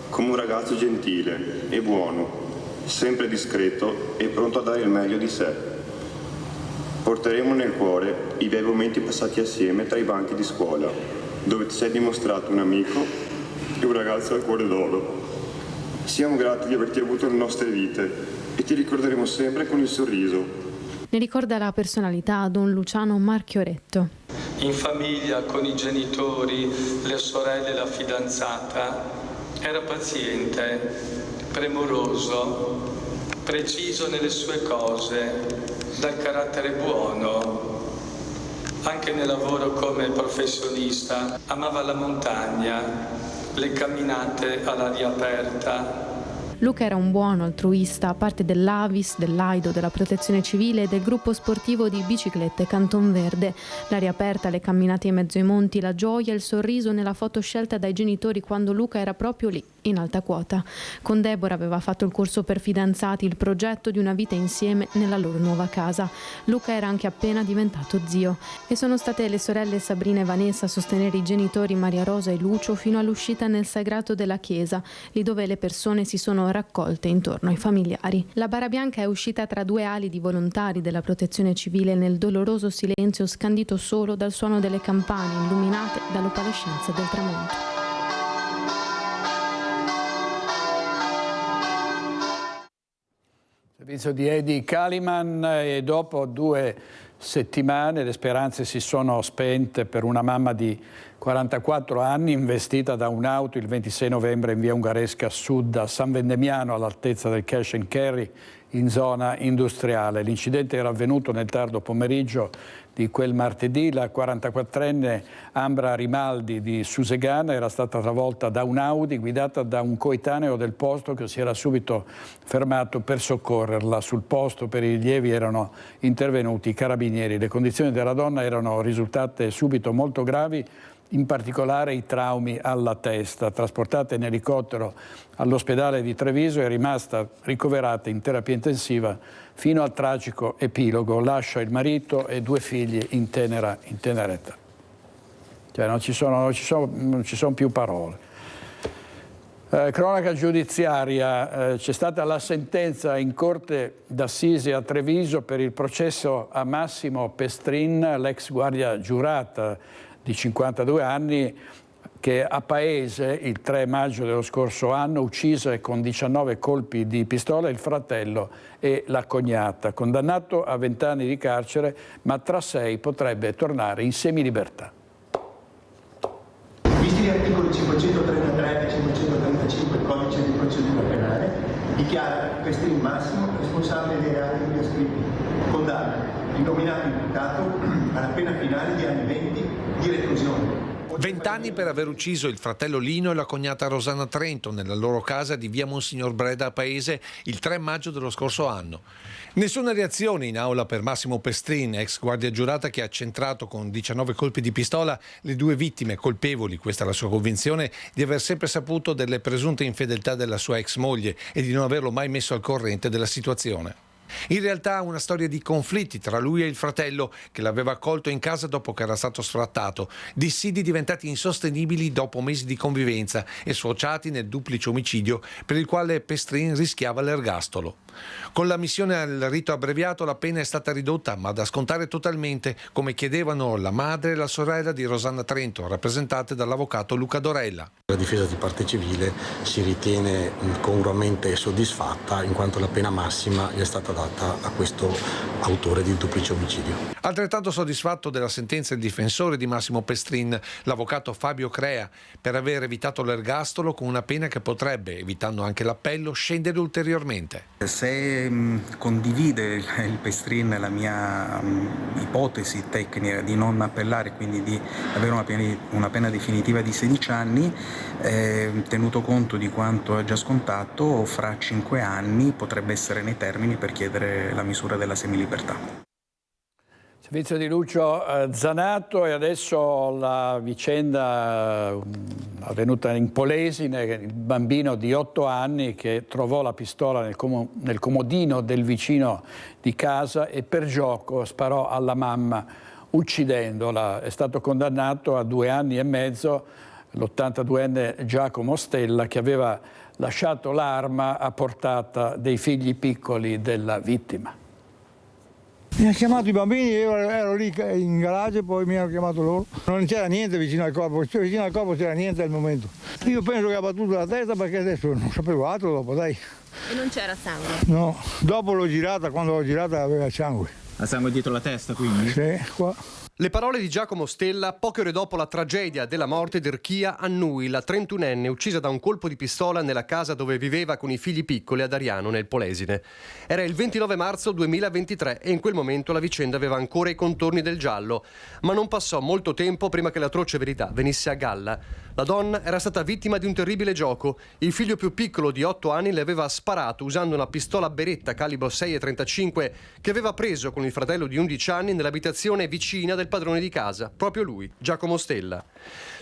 Speaker 9: come un ragazzo gentile e buono, sempre discreto e pronto a dare il meglio di sé. Porteremo nel cuore i bei momenti passati assieme tra i banchi di scuola, dove ti sei dimostrato un amico e un ragazzo al cuore d'oro. Siamo grati di averti avuto nelle nostre vite e ti ricorderemo sempre con il sorriso.
Speaker 7: Ne ricorda la personalità Don Luciano Marchioretto.
Speaker 10: In famiglia, con i genitori, le sorelle e la fidanzata, era paziente, premuroso, preciso nelle sue cose, dal carattere buono. Anche nel lavoro come professionista amava la montagna, le camminate all'aria aperta.
Speaker 7: Luca era un buono altruista, parte dell'Avis, dell'Aido, della Protezione Civile e del gruppo sportivo di biciclette Canton Verde. L'aria aperta, le camminate in mezzo ai monti, la gioia, il sorriso nella foto scelta dai genitori quando Luca era proprio lì, in alta quota. Con Deborah aveva fatto il corso per fidanzati, il progetto di una vita insieme nella loro nuova casa. Luca era anche appena diventato zio e sono state le sorelle Sabrina e Vanessa a sostenere i genitori Maria Rosa e Lucio fino all'uscita nel sagrato della chiesa, lì dove le persone si sono raccolte intorno ai familiari. La bara bianca è uscita tra due ali di volontari della Protezione Civile nel doloroso silenzio scandito solo dal suono delle campane illuminate dall'opalescenza del tramonto.
Speaker 1: Servizio di Eddie Kaliman e dopo 2 settimane. Le speranze si sono spente per una mamma di 44 anni investita da un'auto il 26 novembre in via Ungaresca Sud a San Vendemiano, all'altezza del Cash and Carry, in zona industriale. L'incidente era avvenuto nel tardo pomeriggio di quel martedì. La 44enne Ambra Rimaldi di Susegana era stata travolta da un'Audi guidata da un coetaneo del posto che si era subito fermato per soccorrerla. Sul posto per i rilievi erano intervenuti i carabinieri. Le condizioni della donna erano risultate subito molto gravi, in particolare i traumi alla testa. Trasportata in elicottero all'ospedale di Treviso, è rimasta ricoverata in terapia intensiva fino al tragico epilogo. Lascia il marito e 2 figli in tenera età. Cioè non ci sono più parole. Cronaca giudiziaria, c'è stata la sentenza in corte d'assise a Treviso per il processo a Massimo Pestrin, l'ex guardia giurata di 52 anni, che a Paese il 3 maggio dello scorso anno uccise con 19 colpi di pistola il fratello e la cognata. Condannato a 20 anni di carcere, ma tra 6 potrebbe tornare in semilibertà.
Speaker 11: Visti gli articoli 533 e 535 del Codice di procedura penale, dichiara Pestrin Massimo responsabile dei reati qui ascritti. Condanna il nominato imputato alla pena finale di anni 20 di reclusione.
Speaker 12: 20 anni per aver ucciso il fratello Lino e la cognata Rosanna Trento nella loro casa di via Monsignor Breda a Paese il 3 maggio dello scorso anno. Nessuna reazione in aula per Massimo Pestrin, ex guardia giurata che ha centrato con 19 colpi di pistola le 2 vittime colpevoli, questa è la sua convinzione, di aver sempre saputo delle presunte infedeltà della sua ex moglie e di non averlo mai messo al corrente della situazione. In realtà una storia di conflitti tra lui e il fratello che l'aveva accolto in casa dopo che era stato sfrattato, dissidi diventati insostenibili dopo mesi di convivenza e sfociati nel duplice omicidio per il quale Pestrin rischiava l'ergastolo. Con l'ammissione al rito abbreviato la pena è stata ridotta, ma da scontare totalmente, come chiedevano la madre e la sorella di Rosanna Trento, rappresentate dall'avvocato Luca Dorella.
Speaker 13: La difesa di parte civile si ritiene congruamente soddisfatta in quanto la pena massima gli è stata data a questo autore di duplice omicidio.
Speaker 12: Altrettanto soddisfatto della sentenza il difensore di Massimo Pestrin, l'avvocato Fabio Crea, per aver evitato l'ergastolo con una pena che potrebbe, evitando anche l'appello, scendere ulteriormente.
Speaker 14: Se condivide il Pestrin la mia ipotesi tecnica di non appellare, quindi di avere una pena definitiva di 16 anni, tenuto conto di quanto ha già scontato, fra 5 anni potrebbe essere nei termini per chiedere la misura della semilibertà.
Speaker 1: Servizio di Lucio Zanato e adesso la vicenda avvenuta in Polesine, il bambino di 8 anni che trovò la pistola nel comodino del vicino di casa e per gioco sparò alla mamma uccidendola. È stato condannato a 2 anni e mezzo l'82enne Giacomo Stella, che aveva lasciato l'arma a portata dei figli piccoli della vittima.
Speaker 15: Mi hanno chiamato i bambini, io ero lì in garage, poi mi hanno chiamato loro. Non c'era niente vicino al corpo, c'era niente al momento. Io penso che ha battuto la testa perché adesso non sapevo altro dopo, dai.
Speaker 16: E non c'era sangue?
Speaker 15: No, dopo l'ho girata, quando l'ho girata aveva sangue.
Speaker 16: Ha sangue dietro la testa quindi?
Speaker 15: Sì, qua.
Speaker 27: Le parole di Giacomo Stella poche ore dopo la tragedia della morte di Erchia Annui, la 31enne uccisa da un colpo di pistola nella casa dove viveva con i figli piccoli ad Ariano nel Polesine. Era il 29 marzo 2023 e in quel momento la vicenda aveva ancora i contorni del giallo, ma non passò molto tempo prima che l'atroce verità venisse a galla. La donna era stata vittima di un terribile gioco. Il figlio più piccolo di 8 anni le aveva sparato usando una pistola Beretta calibro 6,35 che aveva preso con il fratello di 11 anni nell'abitazione vicina del padrone di casa, proprio lui, Giacomo Stella.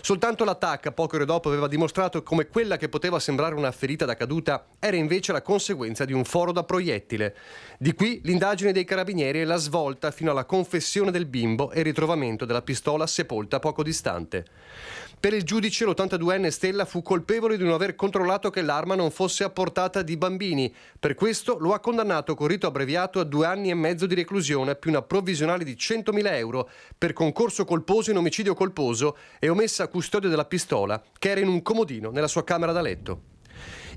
Speaker 27: Soltanto l'attacco, poche ore dopo, aveva dimostrato come quella che poteva sembrare una ferita da caduta era invece la conseguenza di un foro da proiettile. Di qui l'indagine dei carabinieri e la svolta fino alla confessione del bimbo e il ritrovamento della pistola sepolta poco distante. Per il giudice l'82enne Stella fu colpevole di non aver controllato che l'arma non fosse a portata di bambini. Per questo lo ha condannato con rito abbreviato a 2 anni e mezzo di reclusione più una provvisionale di 100.000 euro per concorso colposo in omicidio colposo e omessa custodia della pistola che era in un comodino nella sua camera da letto.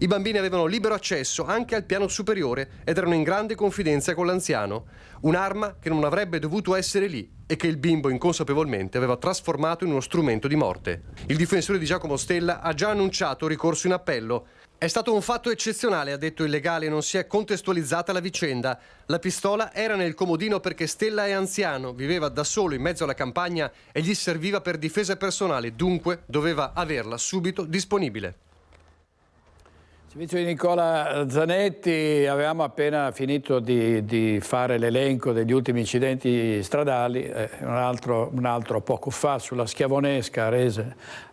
Speaker 27: I bambini avevano libero accesso anche al piano superiore ed erano in grande confidenza con l'anziano. Un'arma che non avrebbe dovuto essere lì e che il bimbo inconsapevolmente aveva trasformato in uno strumento di morte. Il difensore di Giacomo Stella ha già annunciato ricorso in appello. È stato un fatto eccezionale, ha detto il legale, non si è contestualizzata la vicenda. La pistola era nel comodino perché Stella è anziano, viveva da solo in mezzo alla campagna e gli serviva per difesa personale, dunque doveva averla subito disponibile.
Speaker 1: Servizio di Nicola Zanetti, avevamo appena finito di fare l'elenco degli ultimi incidenti stradali, un altro poco fa sulla Schiavonesca,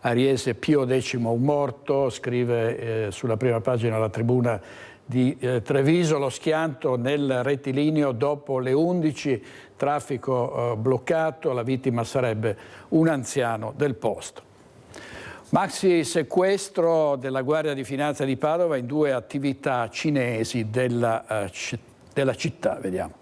Speaker 1: Ariese Pio X un morto, scrive sulla prima pagina la Tribuna di Treviso, lo schianto nel rettilineo dopo le 11, traffico bloccato, la vittima sarebbe un anziano del posto. Maxi sequestro della Guardia di Finanza di Padova in 2 attività cinesi della città. Vediamo.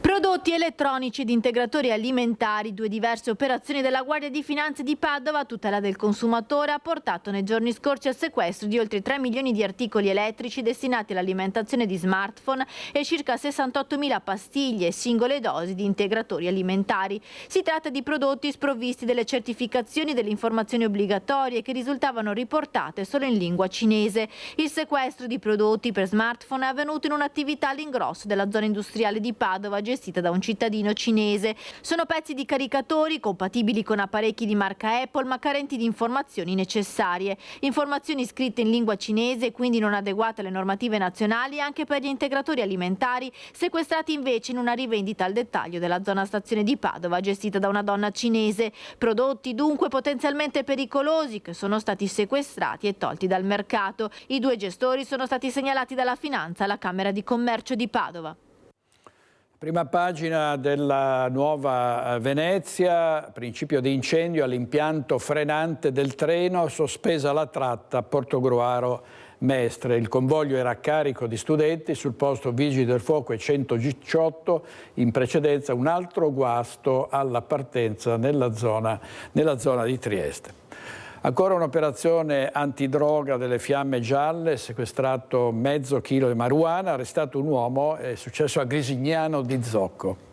Speaker 2: Prodotti elettronici ed integratori alimentari, 2 diverse operazioni della Guardia di Finanza di Padova a tutela del consumatore ha portato nei giorni scorsi al sequestro di oltre 3 milioni di articoli elettrici destinati all'alimentazione di smartphone e circa 68.000 pastiglie e singole dosi di integratori alimentari. Si tratta di prodotti sprovvisti delle certificazioni delle informazioni obbligatorie che risultavano riportate solo in lingua cinese. Il sequestro di prodotti per smartphone è avvenuto in un'attività all'ingrosso della zona industriale di Padova gestita da un cittadino cinese. Sono pezzi di caricatori compatibili con apparecchi di marca Apple ma carenti di informazioni necessarie. Informazioni scritte in lingua cinese e quindi non adeguate alle normative nazionali anche per gli integratori alimentari sequestrati invece in una rivendita al dettaglio della zona stazione di Padova gestita da una donna cinese. Prodotti dunque potenzialmente pericolosi che sono stati sequestrati e tolti dal mercato. I 2 gestori sono stati segnalati dalla Finanza alla Camera di Commercio di Padova.
Speaker 1: Prima pagina della Nuova Venezia, principio di incendio all'impianto frenante del treno, sospesa la tratta Portogruaro Mestre. Il convoglio era a carico di studenti, sul posto vigili del fuoco e 118, in precedenza un altro guasto alla partenza nella zona di Trieste. Ancora un'operazione antidroga delle Fiamme Gialle, sequestrato mezzo chilo di marijuana, arrestato un uomo, è successo a Grisignano di Zocco.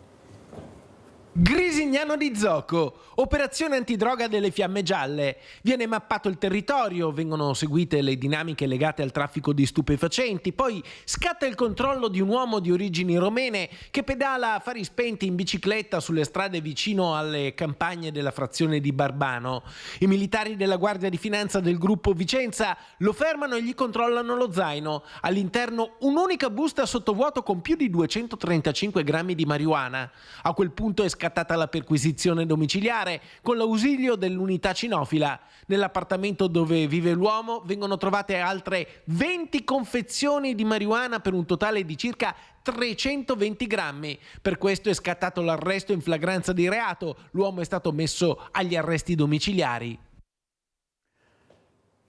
Speaker 26: Grisignano di Zocco, operazione antidroga delle Fiamme Gialle. Viene mappato il territorio, vengono seguite le dinamiche legate al traffico di stupefacenti, poi scatta il controllo di un uomo di origini romene che pedala a fari spenti in bicicletta sulle strade vicino alle campagne della frazione di Barbano. I militari della Guardia di Finanza del gruppo Vicenza lo fermano e gli controllano lo zaino. All'interno un'unica busta sottovuoto con più di 235 grammi di marijuana. A quel punto è scattata la perquisizione domiciliare con l'ausilio dell'unità cinofila. Nell'appartamento dove vive l'uomo vengono trovate altre 20 confezioni di marijuana per un totale di circa 320 grammi. Per questo è scattato l'arresto in flagranza di reato. L'uomo è stato messo agli arresti domiciliari.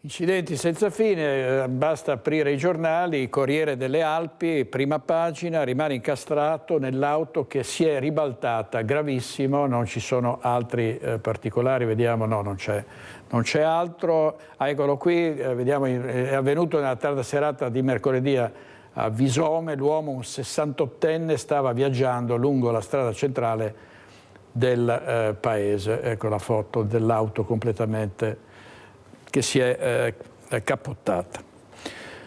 Speaker 1: Incidenti senza fine, basta aprire i giornali, Corriere delle Alpi, prima pagina, rimane incastrato nell'auto che si è ribaltata, gravissimo, non ci sono altri particolari, vediamo, no, non c'è altro. Eccolo qui, vediamo, è avvenuto nella tarda serata di mercoledì a Visome, l'uomo, un 68enne, stava viaggiando lungo la strada centrale del paese, ecco la foto dell'auto completamente che si è cappottata.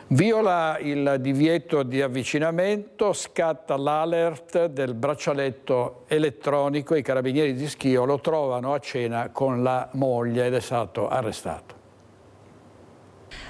Speaker 1: Viola il divieto di avvicinamento, scatta l'alert del braccialetto elettronico, i carabinieri di Schio lo trovano a cena con la moglie ed è stato arrestato.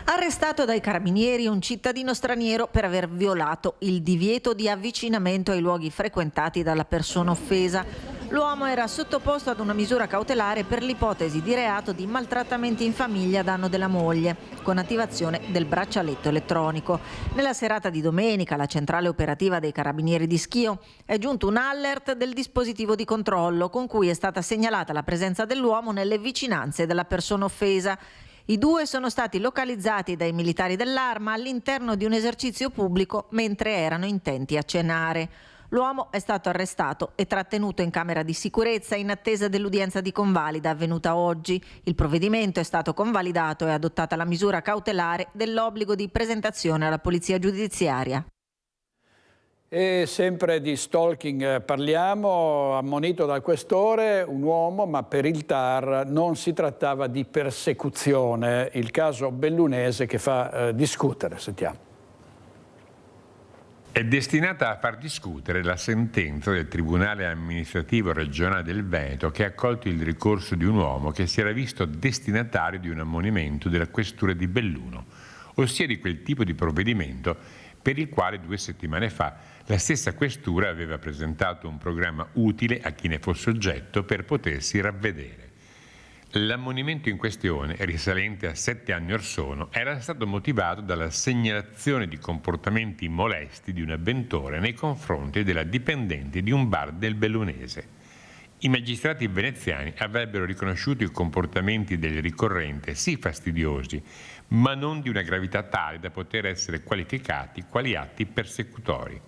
Speaker 17: Arrestato dai carabinieri un cittadino straniero per aver violato il divieto di avvicinamento ai luoghi frequentati dalla persona offesa. L'uomo era sottoposto ad una misura cautelare per l'ipotesi di reato di maltrattamenti in famiglia a danno della moglie, con attivazione del braccialetto elettronico. Nella serata di domenica alla centrale operativa dei carabinieri di Schio è giunto un alert del dispositivo di controllo con cui è stata segnalata la presenza dell'uomo nelle vicinanze della persona offesa. I 2 sono stati localizzati dai militari dell'Arma all'interno di un esercizio pubblico mentre erano intenti a cenare. L'uomo è stato arrestato e trattenuto in camera di sicurezza in attesa dell'udienza di convalida avvenuta oggi. Il provvedimento è stato convalidato e adottata la misura cautelare dell'obbligo di presentazione alla polizia giudiziaria.
Speaker 1: E sempre di stalking parliamo, ammonito dal questore un uomo, ma per il TAR non si trattava di persecuzione, il caso bellunese che fa discutere, sentiamo.
Speaker 3: È destinata a far discutere la sentenza del Tribunale amministrativo regionale del Veneto che ha accolto il ricorso di un uomo che si era visto destinatario di un ammonimento della questura di Belluno, ossia di quel tipo di provvedimento per il quale 2 settimane fa la stessa questura aveva presentato un programma utile a chi ne fosse oggetto per potersi ravvedere. L'ammonimento in questione, risalente a 7 anni or sono, era stato motivato dalla segnalazione di comportamenti molesti di un avventore nei confronti della dipendente di un bar del Bellunese. I magistrati veneziani avrebbero riconosciuto i comportamenti del ricorrente sì fastidiosi, ma non di una gravità tale da poter essere qualificati quali atti persecutori.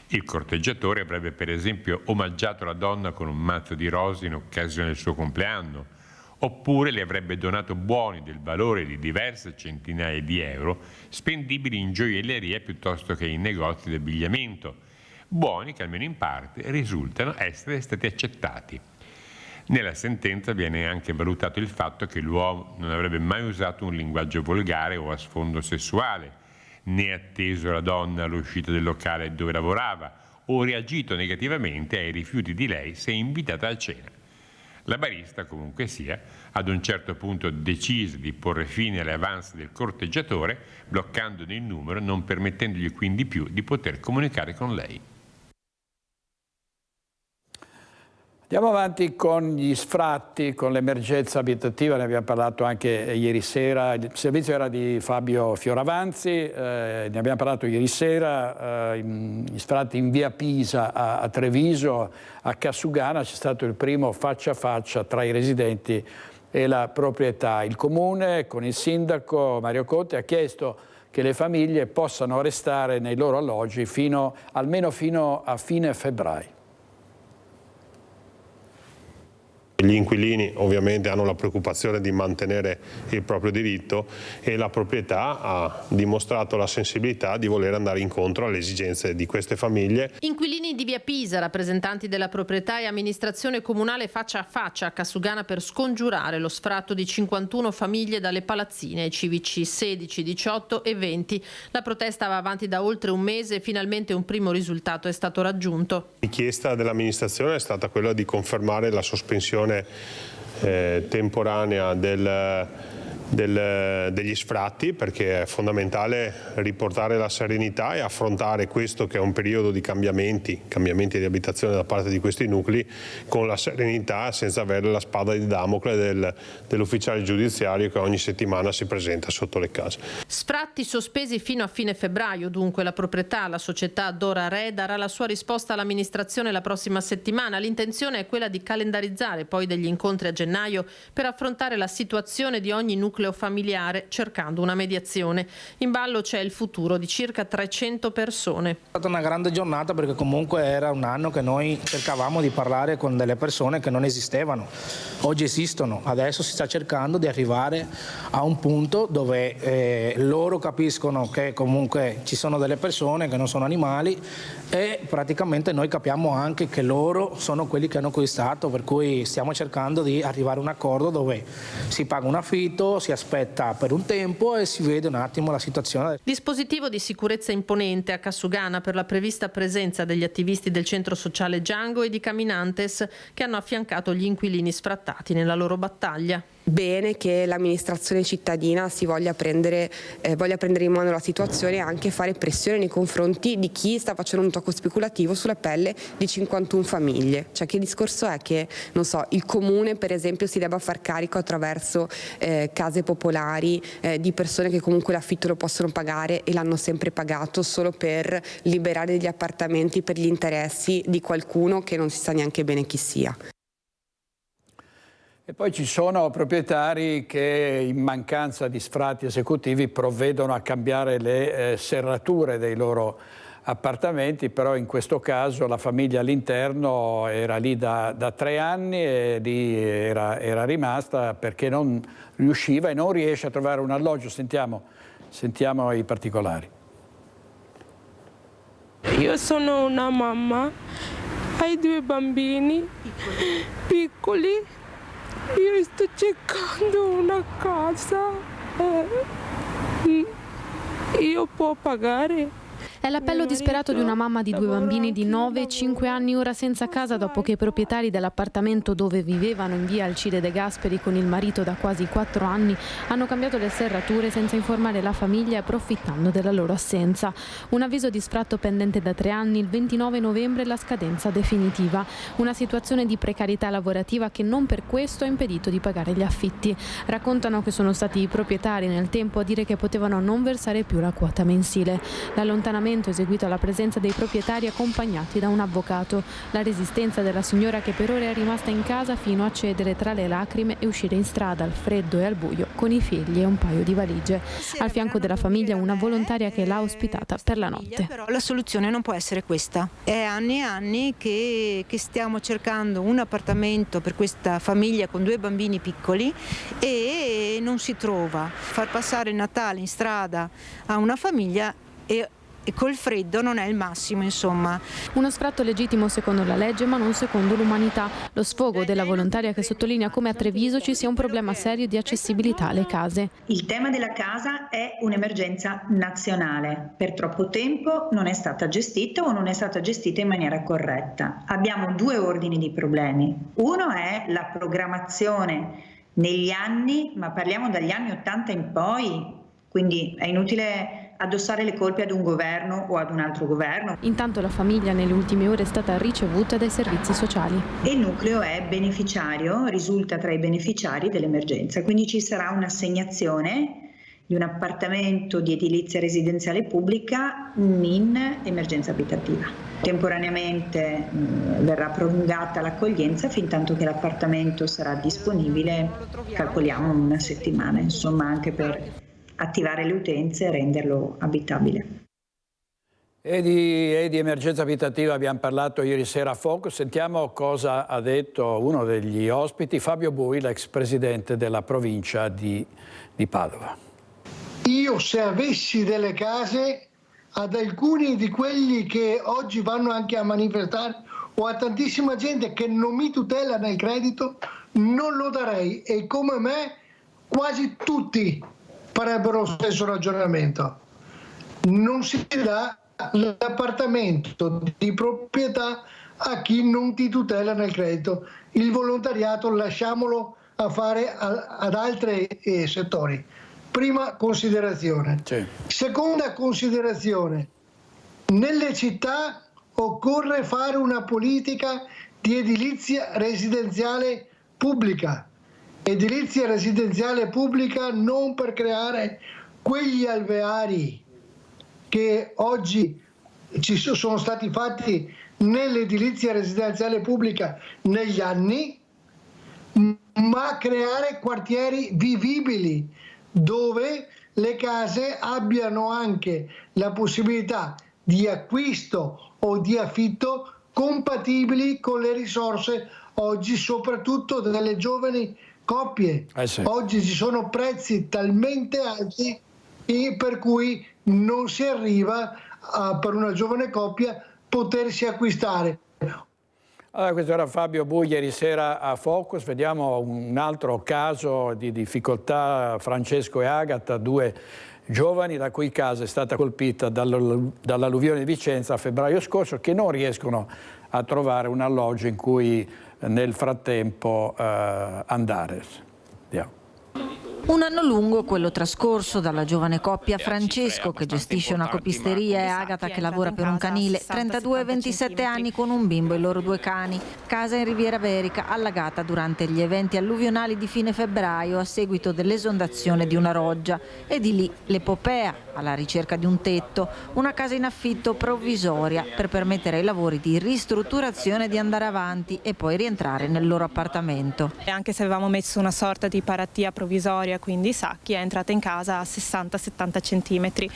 Speaker 3: Il corteggiatore avrebbe per esempio omaggiato la donna con un mazzo di rose in occasione del suo compleanno, oppure le avrebbe donato buoni del valore di diverse centinaia di euro spendibili in gioielleria piuttosto che in negozi di abbigliamento, buoni che almeno in parte risultano essere stati accettati. Nella sentenza viene anche valutato il fatto che l'uomo non avrebbe mai usato un linguaggio volgare o a sfondo sessuale, né atteso la donna all'uscita del locale dove lavorava o reagito negativamente ai rifiuti di lei se invitata a cena. La barista, comunque sia, ad un certo punto decise di porre fine alle avanze del corteggiatore, bloccandone il numero, non permettendogli quindi più di poter comunicare con lei.
Speaker 1: Andiamo avanti con gli sfratti, con l'emergenza abitativa, ne abbiamo parlato anche ieri sera, il servizio era di Fabio Fioravanzi, ne abbiamo parlato ieri sera, gli sfratti in via Pisa a Treviso, a Cassugana c'è stato il primo faccia a faccia tra i residenti e la proprietà. Il comune con il sindaco Mario Conte ha chiesto che le famiglie possano restare nei loro alloggi almeno fino a fine febbraio.
Speaker 18: Gli inquilini ovviamente hanno la preoccupazione di mantenere il proprio diritto e la proprietà ha dimostrato la sensibilità di voler andare incontro alle esigenze di queste famiglie.
Speaker 19: Inquilini di via Pisa, rappresentanti della proprietà e amministrazione comunale faccia a faccia a Cassugana per scongiurare lo sfratto di 51 famiglie dalle palazzine ai CVC 16, 18 e 20. La protesta va avanti da oltre un mese e finalmente un primo risultato è stato raggiunto.
Speaker 18: La richiesta dell'amministrazione è stata quella di confermare la sospensione temporanea degli sfratti, perché è fondamentale riportare la serenità e affrontare questo che è un periodo di cambiamenti di abitazione da parte di questi nuclei con la serenità, senza avere la spada di Damocle dell'ufficiale giudiziario che ogni settimana si presenta sotto le case.
Speaker 19: Sfratti sospesi fino a fine febbraio, dunque la proprietà, la società Dora Re, darà la sua risposta all'amministrazione la prossima settimana. L'intenzione è quella di calendarizzare poi degli incontri a gennaio per affrontare la situazione di ogni nucleo familiare cercando una mediazione. In ballo c'è il futuro di circa 300 persone.
Speaker 20: È stata una grande giornata perché comunque era un anno che noi cercavamo di parlare con delle persone che non esistevano. Oggi esistono, adesso si sta cercando di arrivare a un punto dove loro capiscono che comunque ci sono delle persone che non sono animali e praticamente noi capiamo anche che loro sono quelli che hanno acquistato, per cui stiamo cercando di arrivare a un accordo dove si paga un affitto, si aspetta per un tempo e si vede un attimo la situazione.
Speaker 19: Dispositivo di sicurezza imponente a Cassugana per la prevista presenza degli attivisti del centro sociale Django e di Caminantes che hanno affiancato gli inquilini sfrattati nella loro battaglia.
Speaker 21: Bene che l'amministrazione cittadina si voglia prendere in mano la situazione e anche fare pressione nei confronti di chi sta facendo un tocco speculativo sulla pelle di 51 famiglie. Cioè, che discorso è che, non so, il comune per esempio si debba far carico attraverso case popolari di persone che comunque l'affitto lo possono pagare e l'hanno sempre pagato solo per liberare degli appartamenti per gli interessi di qualcuno che non si sa neanche bene chi sia.
Speaker 1: E poi ci sono proprietari che in mancanza di sfratti esecutivi provvedono a cambiare le serrature dei loro appartamenti, però in questo caso la famiglia all'interno era lì da 3 anni e lì era rimasta perché non riusciva e non riesce a trovare un alloggio. Sentiamo i particolari.
Speaker 4: Io sono una mamma, hai 2 bambini piccoli, io sto cercando una casa, io può pagare?
Speaker 7: È l'appello disperato di una mamma di 2 bambini di 9 e 5 anni ora senza casa dopo che i proprietari dell'appartamento dove vivevano in via Alcide De Gasperi con il marito da quasi 4 anni hanno cambiato le serrature senza informare la famiglia e approfittando della loro assenza. Un avviso di sfratto pendente da 3 anni, il 29 novembre la scadenza definitiva. Una situazione di precarietà lavorativa che non per questo ha impedito di pagare gli affitti. Raccontano che sono stati i proprietari nel tempo a dire che potevano non versare più la quota mensile. L'allontanamento eseguito alla presenza dei proprietari accompagnati da un avvocato. La resistenza della signora che per ore è rimasta in casa fino a cedere tra le lacrime e uscire in strada al freddo e al buio con i figli e un paio di valigie. Al fianco della famiglia una volontaria che l'ha ospitata per la notte.
Speaker 5: Però la soluzione non può essere questa. È anni e anni che stiamo cercando un appartamento per questa famiglia con 2 bambini piccoli e non si trova. Far passare il Natale in strada a una famiglia e col freddo non è il massimo, insomma.
Speaker 7: Uno sfratto legittimo secondo la legge ma non secondo l'umanità. Lo sfogo della volontaria che sottolinea come a Treviso ci sia un problema serio di accessibilità alle case.
Speaker 8: Il tema della casa è un'emergenza nazionale. Per troppo tempo non è stata gestita o non è stata gestita in maniera corretta. Abbiamo 2 ordini di problemi. Uno è la programmazione negli anni, ma parliamo dagli anni 80 in poi, quindi è inutile addossare le colpe ad un governo o ad un altro governo.
Speaker 7: Intanto la famiglia nelle ultime ore è stata ricevuta dai servizi sociali.
Speaker 8: E il nucleo è beneficiario, risulta tra i beneficiari dell'emergenza, quindi ci sarà un'assegnazione di un appartamento di edilizia residenziale pubblica in emergenza abitativa. Temporaneamente verrà prolungata l'accoglienza fin tanto che l'appartamento sarà disponibile, calcoliamo 1 settimana, insomma, anche per attivare le utenze e renderlo abitabile.
Speaker 1: E di emergenza abitativa abbiamo parlato ieri sera a Focus. Sentiamo cosa ha detto uno degli ospiti, Fabio Bui, l'ex presidente della provincia di Padova.
Speaker 22: Io se avessi delle case ad alcuni di quelli che oggi vanno anche a manifestare o a tantissima gente che non mi tutela nel credito, non lo darei e come me quasi tutti farebbero lo stesso ragionamento. Non si dà l'appartamento di proprietà a chi non ti tutela nel credito. Il volontariato lasciamolo a fare ad altri settori. Prima considerazione. Sì. Seconda considerazione. Nelle città occorre fare una politica di edilizia residenziale pubblica. Edilizia residenziale pubblica non per creare quegli alveari che oggi ci sono stati fatti nell'edilizia residenziale pubblica negli anni, ma creare quartieri vivibili dove le case abbiano anche la possibilità di acquisto o di affitto compatibili con le risorse oggi soprattutto delle giovani coppie. Sì. Oggi ci sono prezzi talmente alti per cui non si arriva per una giovane coppia potersi acquistare.
Speaker 1: Allora, questo era Fabio Bui ieri sera a Focus. Vediamo un altro caso di difficoltà, Francesco e Agata, 2 giovani la cui casa è stata colpita dall'alluvione di Vicenza a febbraio scorso, che non riescono a trovare un alloggio in cui nel frattempo andare. Andiamo.
Speaker 17: Un anno lungo quello trascorso dalla giovane coppia Francesco che gestisce una copisteria e Agata che lavora per un canile, 32 e 27 anni con un bimbo e i loro 2 cani. Casa in Riviera Verica allagata durante gli eventi alluvionali di fine febbraio a seguito dell'esondazione di una roggia e di lì l'epopea alla ricerca di un tetto, una casa in affitto provvisoria per permettere ai lavori di ristrutturazione di andare avanti e poi rientrare nel loro appartamento.
Speaker 23: Anche se avevamo messo una sorta di paratia provvisoria
Speaker 6: sanitaria, quindi i sacchi, è entrata in casa a 60-70 centimetri.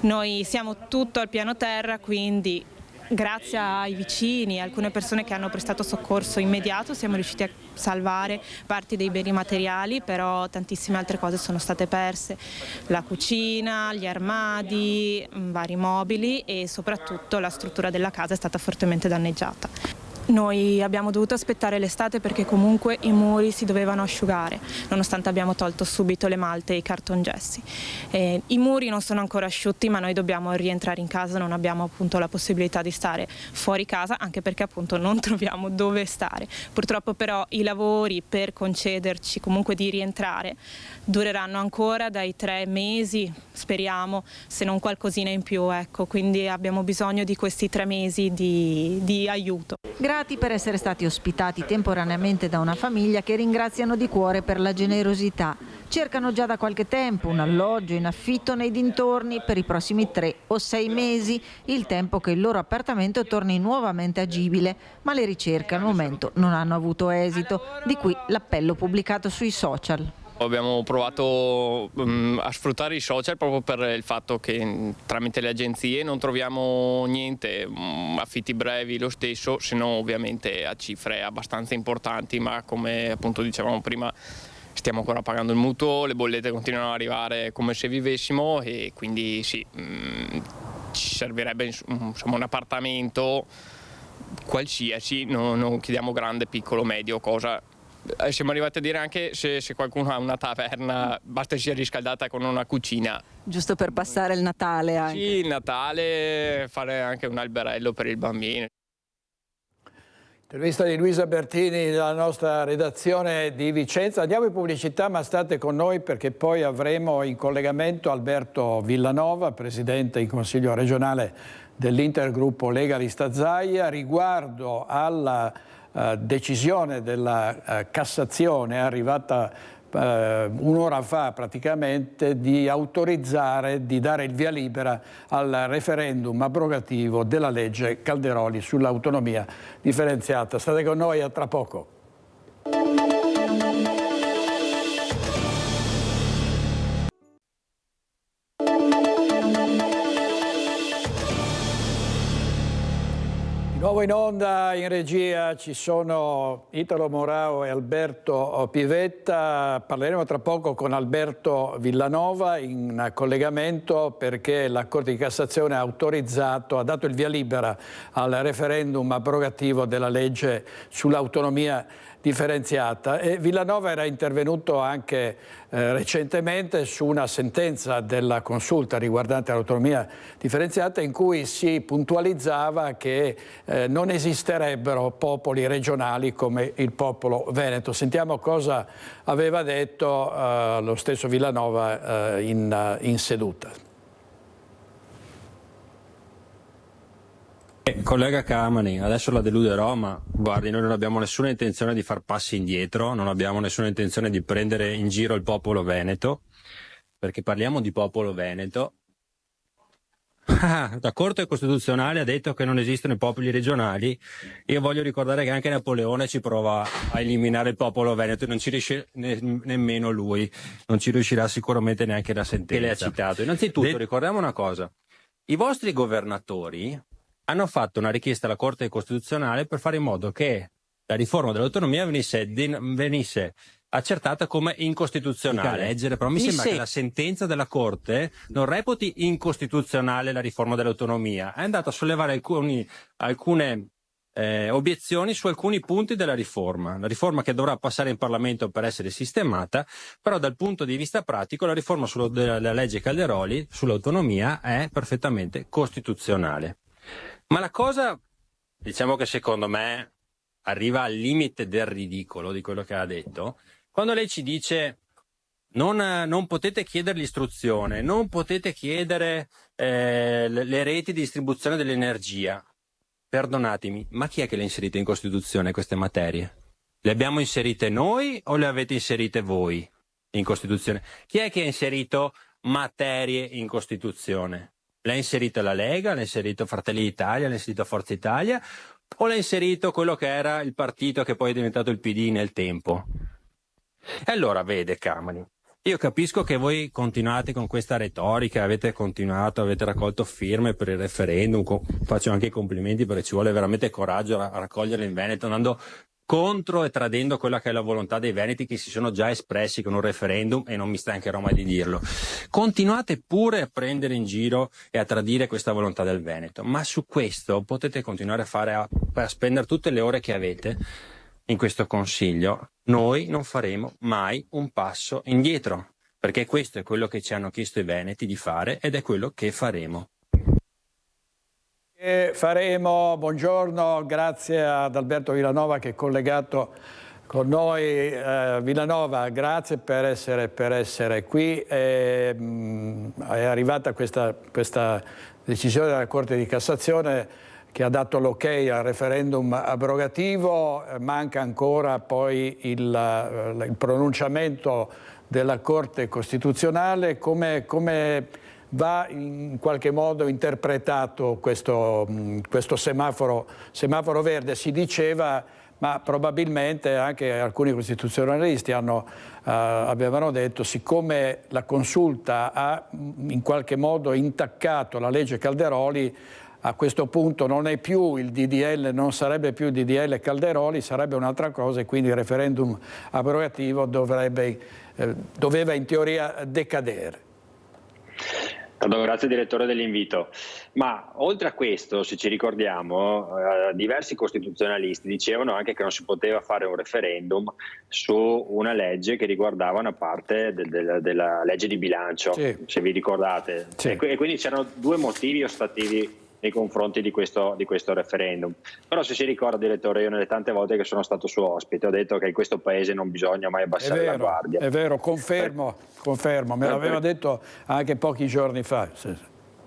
Speaker 6: Noi siamo tutto al piano terra, quindi grazie ai vicini e alcune persone che hanno prestato soccorso immediato siamo riusciti a salvare parti dei beni materiali, però tantissime altre cose sono state perse, la cucina, gli armadi, vari mobili e soprattutto la struttura della casa è stata fortemente danneggiata. Noi abbiamo dovuto aspettare l'estate perché comunque i muri si dovevano asciugare, nonostante abbiamo tolto subito le malte e i cartongessi. I muri non sono ancora asciutti, ma noi dobbiamo rientrare in casa, non abbiamo appunto la possibilità di stare fuori casa, anche perché appunto non troviamo dove stare. Purtroppo però i lavori per concederci comunque di rientrare dureranno ancora dai 3 mesi, speriamo, se non qualcosina in più, ecco, quindi abbiamo bisogno di questi 3 mesi di aiuto.
Speaker 17: Grati per essere stati ospitati temporaneamente da una famiglia che ringraziano di cuore per la generosità. Cercano già da qualche tempo un alloggio in affitto nei dintorni per i prossimi 3 o 6 mesi, il tempo che il loro appartamento torni nuovamente agibile, ma le ricerche al momento non hanno avuto esito, di qui l'appello pubblicato sui social.
Speaker 9: Abbiamo provato a sfruttare i social proprio per il fatto che tramite le agenzie non troviamo niente, affitti brevi lo stesso, se no ovviamente a cifre abbastanza importanti, ma come appunto dicevamo prima stiamo ancora pagando il mutuo, le bollette continuano ad arrivare come se vivessimo e quindi sì, ci servirebbe insomma un appartamento qualsiasi, non chiediamo grande, piccolo, medio, cosa. Siamo arrivati a dire anche se qualcuno ha una taverna, basta che sia riscaldata con una cucina.
Speaker 10: Giusto per passare il Natale anche.
Speaker 9: Sì, il Natale, fare anche un alberello per il bambino.
Speaker 1: Intervista di Luisa Bertini dalla nostra redazione di Vicenza. Andiamo in pubblicità, ma state con noi perché poi avremo in collegamento Alberto Villanova, presidente in Consiglio regionale dell'Intergruppo Legalista Zaia, riguardo alla decisione della Cassazione arrivata un'ora fa praticamente di autorizzare, di dare il via libera al referendum abrogativo della legge Calderoli sull'autonomia differenziata. State con noi, a tra poco. Di nuovo in onda, in regia ci sono Italo Morao e Alberto Pivetta. Parleremo tra poco con Alberto Villanova in collegamento perché la Corte di Cassazione ha dato il via libera al referendum abrogativo della legge sull'autonomia differenziata. E Villanova era intervenuto anche recentemente su una sentenza della Consulta riguardante l'autonomia differenziata in cui si puntualizzava che non esisterebbero popoli regionali come il popolo veneto. Sentiamo cosa aveva detto lo stesso Villanova in seduta.
Speaker 11: Collega Camani, adesso la deluderò, ma guardi, noi non abbiamo nessuna intenzione di far passi indietro, non abbiamo nessuna intenzione di prendere in giro il popolo veneto, perché parliamo di popolo veneto. La Corte Costituzionale ha detto che non esistono i popoli regionali. Io voglio ricordare che anche Napoleone ci prova a eliminare il popolo veneto e non ci riesce nemmeno lui, non ci riuscirà sicuramente neanche la sentenza che le ha citato. Innanzitutto ricordiamo una cosa, i vostri governatori hanno fatto una richiesta alla Corte Costituzionale per fare in modo che la riforma dell'autonomia venisse accertata come incostituzionale. Leggere, però mi sembra che la sentenza della Corte non reputi incostituzionale la riforma dell'autonomia. È andato a sollevare alcune obiezioni su alcuni punti della riforma. La riforma che dovrà passare in Parlamento per essere sistemata, però dal punto di vista pratico la riforma della legge Calderoli sull'autonomia è perfettamente costituzionale. Ma la cosa, diciamo che secondo me arriva al limite del ridicolo di quello che ha detto, quando lei ci dice non potete chiedere l'istruzione, non potete chiedere le reti di distribuzione dell'energia. Perdonatemi, ma chi è che le ha inserite in Costituzione queste materie? Le abbiamo inserite noi o le avete inserite voi in Costituzione? Chi è che ha inserito materie in Costituzione? L'ha inserito la Lega, l'ha inserito Fratelli d'Italia, l'ha inserito Forza Italia o l'ha inserito quello che era il partito che poi è diventato il PD nel tempo? E allora vede Camani, Io capisco che voi continuate con questa retorica, avete raccolto firme per il referendum, faccio anche i complimenti perché ci vuole veramente coraggio a raccoglierle in Veneto, andando contro e tradendo quella che è la volontà dei veneti che si sono già espressi con un referendum, e non mi stancherò mai di dirlo. Continuate pure a prendere in giro e a tradire questa volontà del Veneto, ma su questo potete continuare a spendere tutte le ore che avete in questo Consiglio. Noi non faremo mai un passo indietro, perché questo è quello che ci hanno chiesto i veneti di fare ed è quello che faremo.
Speaker 1: Buongiorno, grazie ad Alberto Villanova che è collegato con noi. Villanova, grazie per essere qui. È arrivata questa decisione della Corte di Cassazione che ha dato l'ok al referendum abrogativo. Manca ancora poi il pronunciamento della Corte Costituzionale. Come va in qualche modo interpretato questo semaforo verde? Si diceva, ma probabilmente anche alcuni costituzionalisti avevano detto, siccome la consulta ha in qualche modo intaccato la legge Calderoli, a questo punto non è più il DDL, non sarebbe più il DDL Calderoli, sarebbe un'altra cosa, e quindi il referendum abrogativo doveva in teoria decadere.
Speaker 12: Grazie direttore dell'invito. Ma oltre a questo, se ci ricordiamo, diversi costituzionalisti dicevano anche che non si poteva fare un referendum su una legge che riguardava una parte della legge di bilancio, sì, se vi ricordate. Sì. E quindi c'erano due motivi ostativi nei confronti di questo referendum. Però se si ricorda, direttore, io nelle tante volte che sono stato suo ospite ho detto che in questo paese non bisogna mai abbassare la guardia. È vero, confermo, me l'aveva detto anche pochi giorni fa. Sì.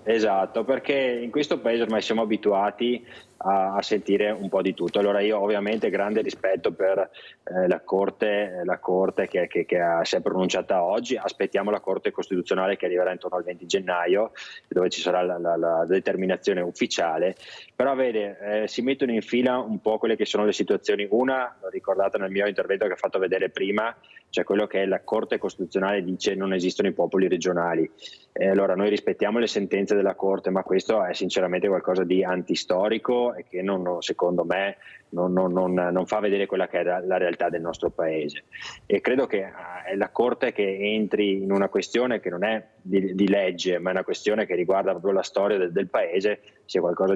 Speaker 12: Esatto, perché in questo paese ormai siamo abituati a sentire un po' di tutto. Allora io ovviamente grande rispetto per la Corte che si è pronunciata oggi. Aspettiamo la Corte Costituzionale che arriverà intorno al 20 gennaio, dove ci sarà la determinazione ufficiale. Però vede, si mettono in fila un po' quelle che sono le situazioni. Una, l'ho ricordata nel mio intervento che ho fatto vedere prima, cioè quello che la Corte Costituzionale dice non esistono i popoli regionali. Allora noi rispettiamo le sentenze della Corte, ma questo è sinceramente qualcosa di antistorico e che secondo me non fa vedere quella che è la realtà del nostro paese. E credo che è la Corte che entri in una questione che non è di legge, ma è una questione che riguarda proprio la storia del paese, sia qualcosa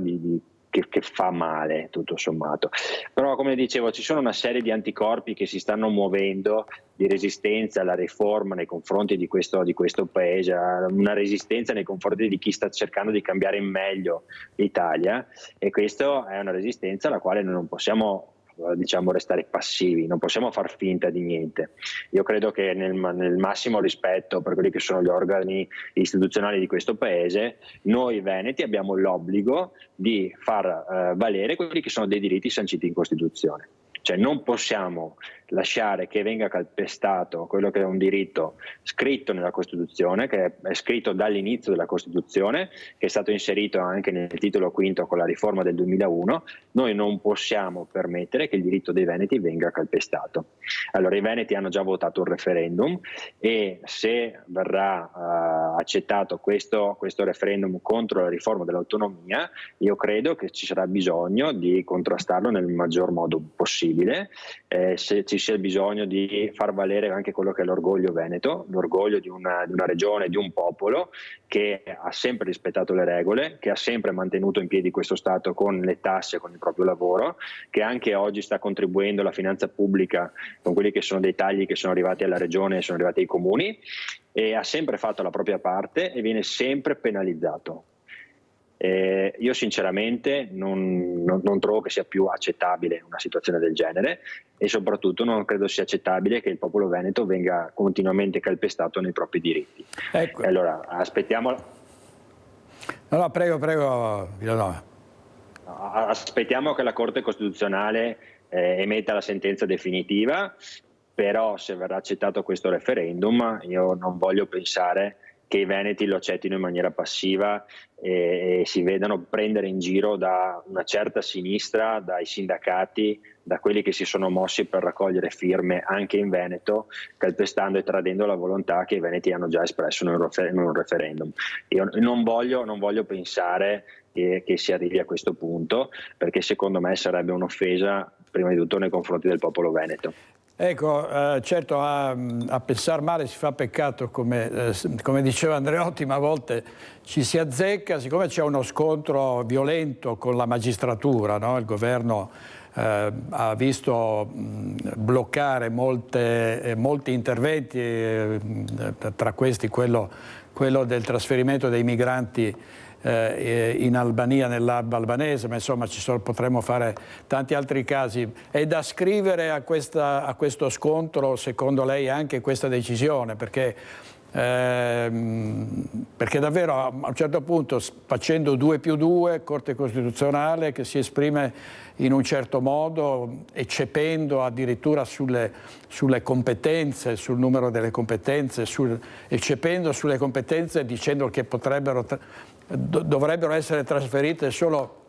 Speaker 12: che fa male tutto sommato. Però come dicevo ci sono una serie di anticorpi che si stanno muovendo, di resistenza alla riforma nei confronti di questo paese, una resistenza nei confronti di chi sta cercando di cambiare in meglio l'Italia, e questa è una resistenza alla quale noi non possiamo restare passivi, non possiamo far finta di niente. Io credo che nel massimo rispetto per quelli che sono gli organi istituzionali di questo paese, noi veneti abbiamo l'obbligo di far valere quelli che sono dei diritti sanciti in Costituzione. Cioè non possiamo lasciare che venga calpestato quello che è un diritto scritto nella Costituzione, che è scritto dall'inizio della Costituzione, che è stato inserito anche nel titolo quinto con la riforma del 2001. Noi non possiamo permettere che il diritto dei veneti venga calpestato. Allora i veneti hanno già votato un referendum e se verrà accettato questo referendum contro la riforma dell'autonomia, io credo che ci sarà bisogno di contrastarlo nel maggior modo possibile. Se ci sia bisogno di far valere anche quello che è l'orgoglio veneto, l'orgoglio di una regione, di un popolo che ha sempre rispettato le regole, che ha sempre mantenuto in piedi questo Stato con le tasse, con il proprio lavoro, che anche oggi sta contribuendo alla finanza pubblica con quelli che sono dei tagli che sono arrivati alla regione e sono arrivati ai comuni, e ha sempre fatto la propria parte e viene sempre penalizzato. Io sinceramente non trovo che sia più accettabile una situazione del genere, e soprattutto non credo sia accettabile che il popolo veneto venga continuamente calpestato nei propri diritti. Ecco. Allora aspettiamo.
Speaker 1: No, prego Villanova.
Speaker 12: Aspettiamo che la Corte Costituzionale emetta la sentenza definitiva, però se verrà accettato questo referendum io non voglio pensare che i veneti lo accettino in maniera passiva e si vedano prendere in giro da una certa sinistra, dai sindacati, da quelli che si sono mossi per raccogliere firme anche in Veneto, calpestando e tradendo la volontà che i veneti hanno già espresso in un referendum. Io non voglio pensare che si arrivi a questo punto, perché secondo me sarebbe un'offesa prima di tutto nei confronti del popolo veneto.
Speaker 1: Ecco, certo a pensare male si fa peccato, come diceva Andreotti, ma a volte ci si azzecca, siccome c'è uno scontro violento con la magistratura, no? Il governo ha visto bloccare molti interventi, tra questi quello del trasferimento dei migranti in Albania, nell'hub albanese, ma insomma potremmo fare tanti altri casi. È da scrivere a questo scontro, secondo lei, anche questa decisione, perché davvero a un certo punto, facendo 2+2, Corte Costituzionale che si esprime in un certo modo, eccependo addirittura sulle competenze, sul numero delle competenze, eccependo sulle competenze, dicendo che dovrebbero essere trasferite solo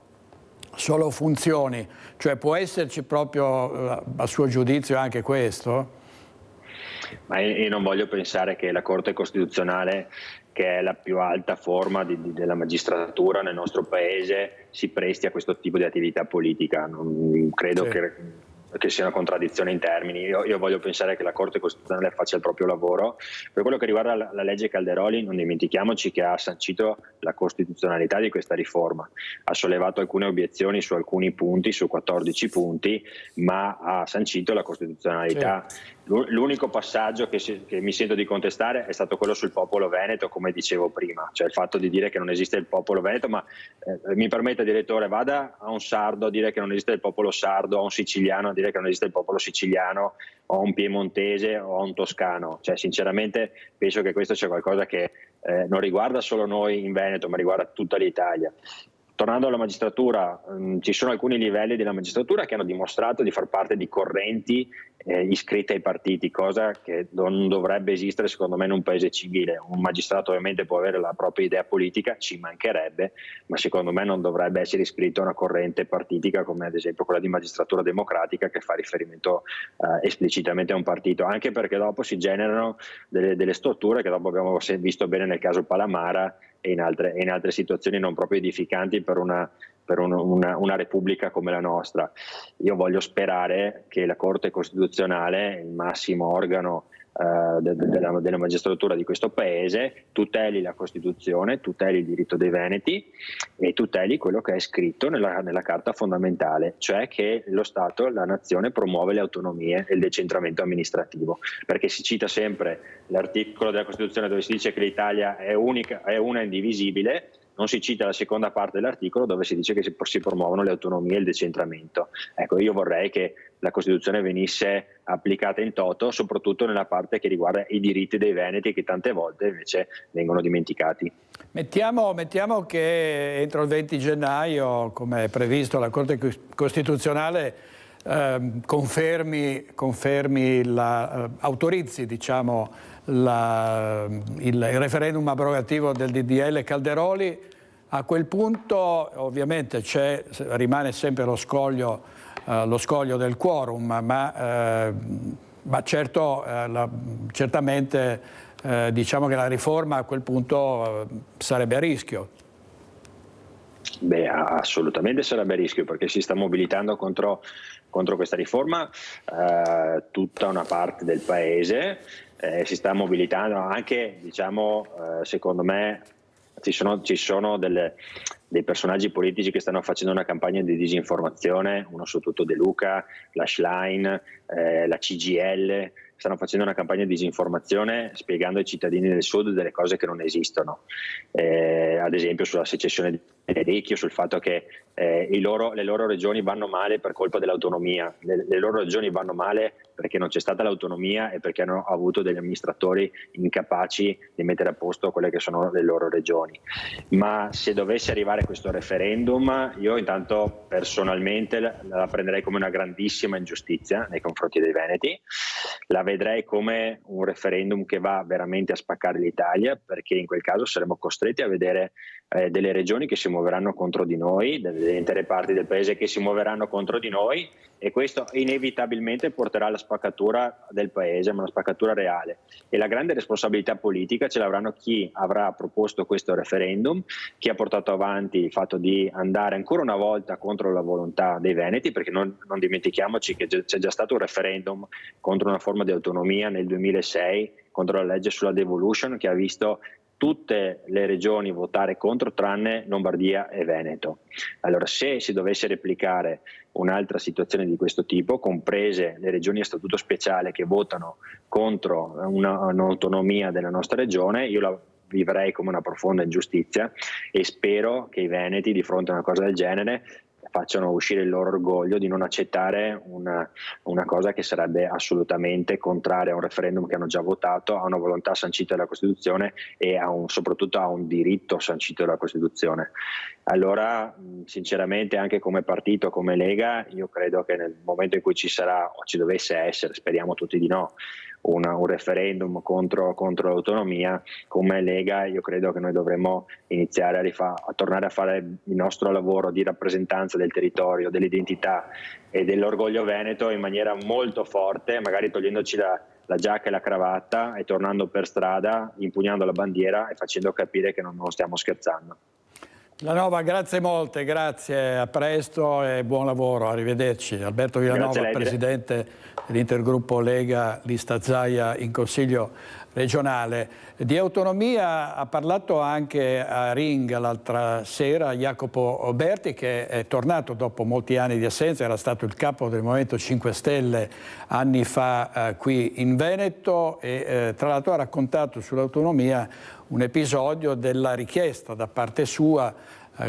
Speaker 1: funzioni, cioè può esserci proprio a suo giudizio anche questo?
Speaker 12: Ma io non voglio pensare che la Corte Costituzionale, che è la più alta forma della magistratura nel nostro paese, si presti a questo tipo di attività politica. Non credo che sia una contraddizione in termini. Io voglio pensare che la Corte Costituzionale faccia il proprio lavoro. Per quello che riguarda la legge Calderoli, non dimentichiamoci che ha sancito la costituzionalità di questa riforma, ha sollevato alcune obiezioni su alcuni punti, su 14 punti, ma ha sancito la costituzionalità. Sì. L'unico passaggio che mi sento di contestare è stato quello sul popolo veneto, come dicevo prima, cioè il fatto di dire che non esiste il popolo veneto, ma mi permetta, direttore, vada a un sardo a dire che non esiste il popolo sardo, a un siciliano a dire che non esiste il popolo siciliano, o a un piemontese o a un toscano. Cioè, sinceramente penso che questo sia qualcosa che non riguarda solo noi in Veneto, ma riguarda tutta l'Italia. Tornando alla magistratura, ci sono alcuni livelli della magistratura che hanno dimostrato di far parte di correnti iscritte ai partiti, cosa che non dovrebbe esistere secondo me in un paese civile. Un magistrato ovviamente può avere la propria idea politica, ci mancherebbe, ma secondo me non dovrebbe essere iscritto a una corrente partitica come ad esempio quella di magistratura democratica, che fa riferimento esplicitamente a un partito, anche perché dopo si generano delle storture che dopo abbiamo visto bene nel caso Palamara e in altre situazioni non proprio edificanti per una repubblica come la nostra. Io voglio sperare che la Corte Costituzionale, il massimo organo della magistratura di questo paese, tuteli la Costituzione, tuteli il diritto dei veneti e tuteli quello che è scritto nella Carta fondamentale, cioè che lo Stato, la nazione, promuove le autonomie e il decentramento amministrativo, perché si cita sempre l'articolo della Costituzione dove si dice che l'Italia è unica, è una indivisibile. Non si cita la seconda parte dell'articolo dove si dice che si promuovono le autonomie e il decentramento. Ecco, io vorrei che la Costituzione venisse applicata in toto, soprattutto nella parte che riguarda i diritti dei veneti, che tante volte invece vengono dimenticati. Mettiamo
Speaker 1: che entro il 20 gennaio, come è previsto, la Corte Costituzionale autorizzi, diciamo, il referendum abrogativo del DDL Calderoli. A quel punto ovviamente rimane sempre lo scoglio del quorum, ma certamente diciamo che la riforma a quel punto sarebbe a rischio.
Speaker 12: Beh, assolutamente sarebbe a rischio, perché si sta mobilitando contro questa riforma tutta una parte del paese. Si sta mobilitando anche, diciamo, secondo me ci sono dei personaggi politici che stanno facendo una campagna di disinformazione, uno su tutto De Luca, la Schlein, la CGIL, stanno facendo una campagna di disinformazione spiegando ai cittadini del Sud delle cose che non esistono, ad esempio sulla secessione di Benedicchio, sul fatto che le loro regioni vanno male per colpa dell'autonomia, le loro regioni vanno male perché non c'è stata l'autonomia e perché hanno avuto degli amministratori incapaci di mettere a posto quelle che sono le loro regioni. Ma se dovesse arrivare fare questo referendum, io intanto personalmente la prenderei come una grandissima ingiustizia nei confronti dei veneti, la vedrei come un referendum che va veramente a spaccare l'Italia, perché in quel caso saremo costretti a vedere delle regioni che si muoveranno contro di noi, delle intere parti del paese che si muoveranno contro di noi, e questo inevitabilmente porterà alla spaccatura del paese, ma una spaccatura reale. E la grande responsabilità politica ce l'avranno chi avrà proposto questo referendum, chi ha portato avanti il fatto di andare ancora una volta contro la volontà dei veneti, perché non dimentichiamoci che c'è già stato un referendum contro una forma di autonomia nel 2006, contro la legge sulla devolution, che ha visto tutte le regioni votare contro tranne Lombardia e Veneto. Allora, se si dovesse replicare un'altra situazione di questo tipo, comprese le regioni a statuto speciale che votano contro un'autonomia della nostra regione, io la vivrei come una profonda ingiustizia e spero che i veneti di fronte a una cosa del genere facciano uscire il loro orgoglio di non accettare una cosa che sarebbe assolutamente contraria a un referendum che hanno già votato, a una volontà sancita dalla Costituzione e soprattutto a un diritto sancito dalla Costituzione. Allora, sinceramente, anche come partito, come Lega, io credo che nel momento in cui ci sarà o ci dovesse essere, speriamo tutti di no, un referendum contro l'autonomia, come Lega io credo che noi dovremmo iniziare a tornare a fare il nostro lavoro di rappresentanza del territorio, dell'identità e dell'orgoglio veneto in maniera molto forte, magari togliendoci la giacca e la cravatta e tornando per strada, impugnando la bandiera e facendo capire che non stiamo scherzando.
Speaker 1: Villanova, grazie molte, grazie, a presto e buon lavoro, arrivederci. Alberto Villanova, presidente dell'Intergruppo Lega Lista Zaia in Consiglio regionale. Di autonomia ha parlato anche a Ring l'altra sera Jacopo Berti, che è tornato dopo molti anni di assenza, era stato il capo del Movimento 5 Stelle anni fa qui in Veneto e tra l'altro ha raccontato sull'autonomia un episodio della richiesta da parte sua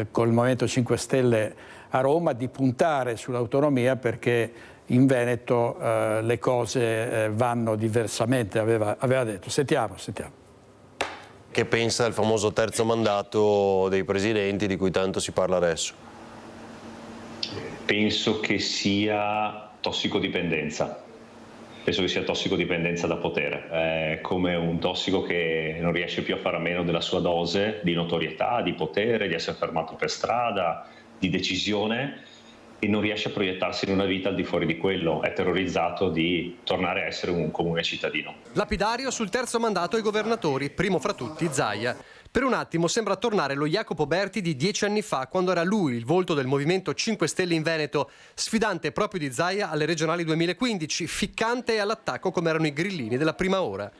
Speaker 1: col Movimento 5 Stelle a Roma di puntare sull'autonomia perché in Veneto le cose vanno diversamente, aveva detto. Sentiamo.
Speaker 13: Che pensa del famoso terzo mandato dei presidenti di cui tanto si parla adesso?
Speaker 14: Penso che sia tossicodipendenza. Penso che sia tossicodipendenza da potere, è come un tossico che non riesce più a fare a meno della sua dose di notorietà, di potere, di essere fermato per strada, di decisione e non riesce a proiettarsi in una vita al di fuori di quello, è terrorizzato di tornare a essere un comune cittadino.
Speaker 27: Lapidario sul terzo mandato ai governatori, primo fra tutti Zaia. Per un attimo sembra tornare lo Jacopo Berti di 10 anni fa, quando era lui il volto del Movimento 5 Stelle in Veneto, sfidante proprio di Zaia alle regionali 2015, ficcante e all'attacco come erano i grillini della prima ora.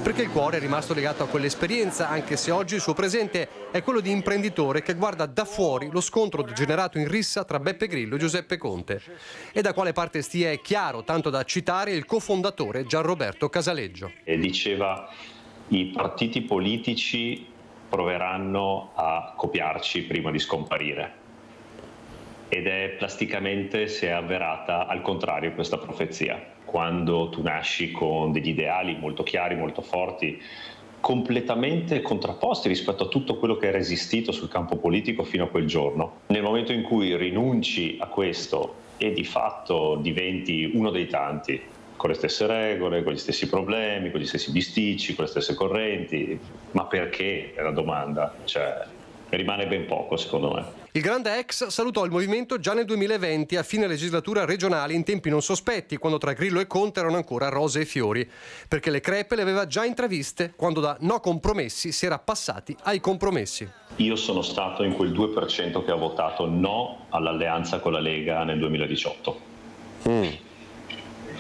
Speaker 27: Perché il cuore è rimasto legato a quell'esperienza, anche se oggi il suo presente è quello di imprenditore che guarda da fuori lo scontro degenerato in rissa tra Beppe Grillo e Giuseppe Conte. E da quale parte stia è chiaro, tanto da citare il cofondatore Gianroberto Casaleggio.
Speaker 14: E diceva: i partiti politici proveranno a copiarci prima di scomparire. Ed è plasticamente si è avverata al contrario questa profezia. Quando tu nasci con degli ideali molto chiari, molto forti, completamente contrapposti rispetto a tutto quello che era esistito sul campo politico fino a quel giorno. Nel momento in cui rinunci a questo e di fatto diventi uno dei tanti, con le stesse regole, con gli stessi problemi, con gli stessi bisticci, con le stesse correnti, ma perché? È la domanda, rimane ben poco secondo me.
Speaker 27: Il grande ex salutò il movimento già nel 2020 a fine legislatura regionale in tempi non sospetti, quando tra Grillo e Conte erano ancora rose e fiori, perché le crepe le aveva già intraviste quando da no compromessi si era passati ai compromessi.
Speaker 14: Io sono stato in quel 2% che ha votato no all'alleanza con la Lega nel 2018.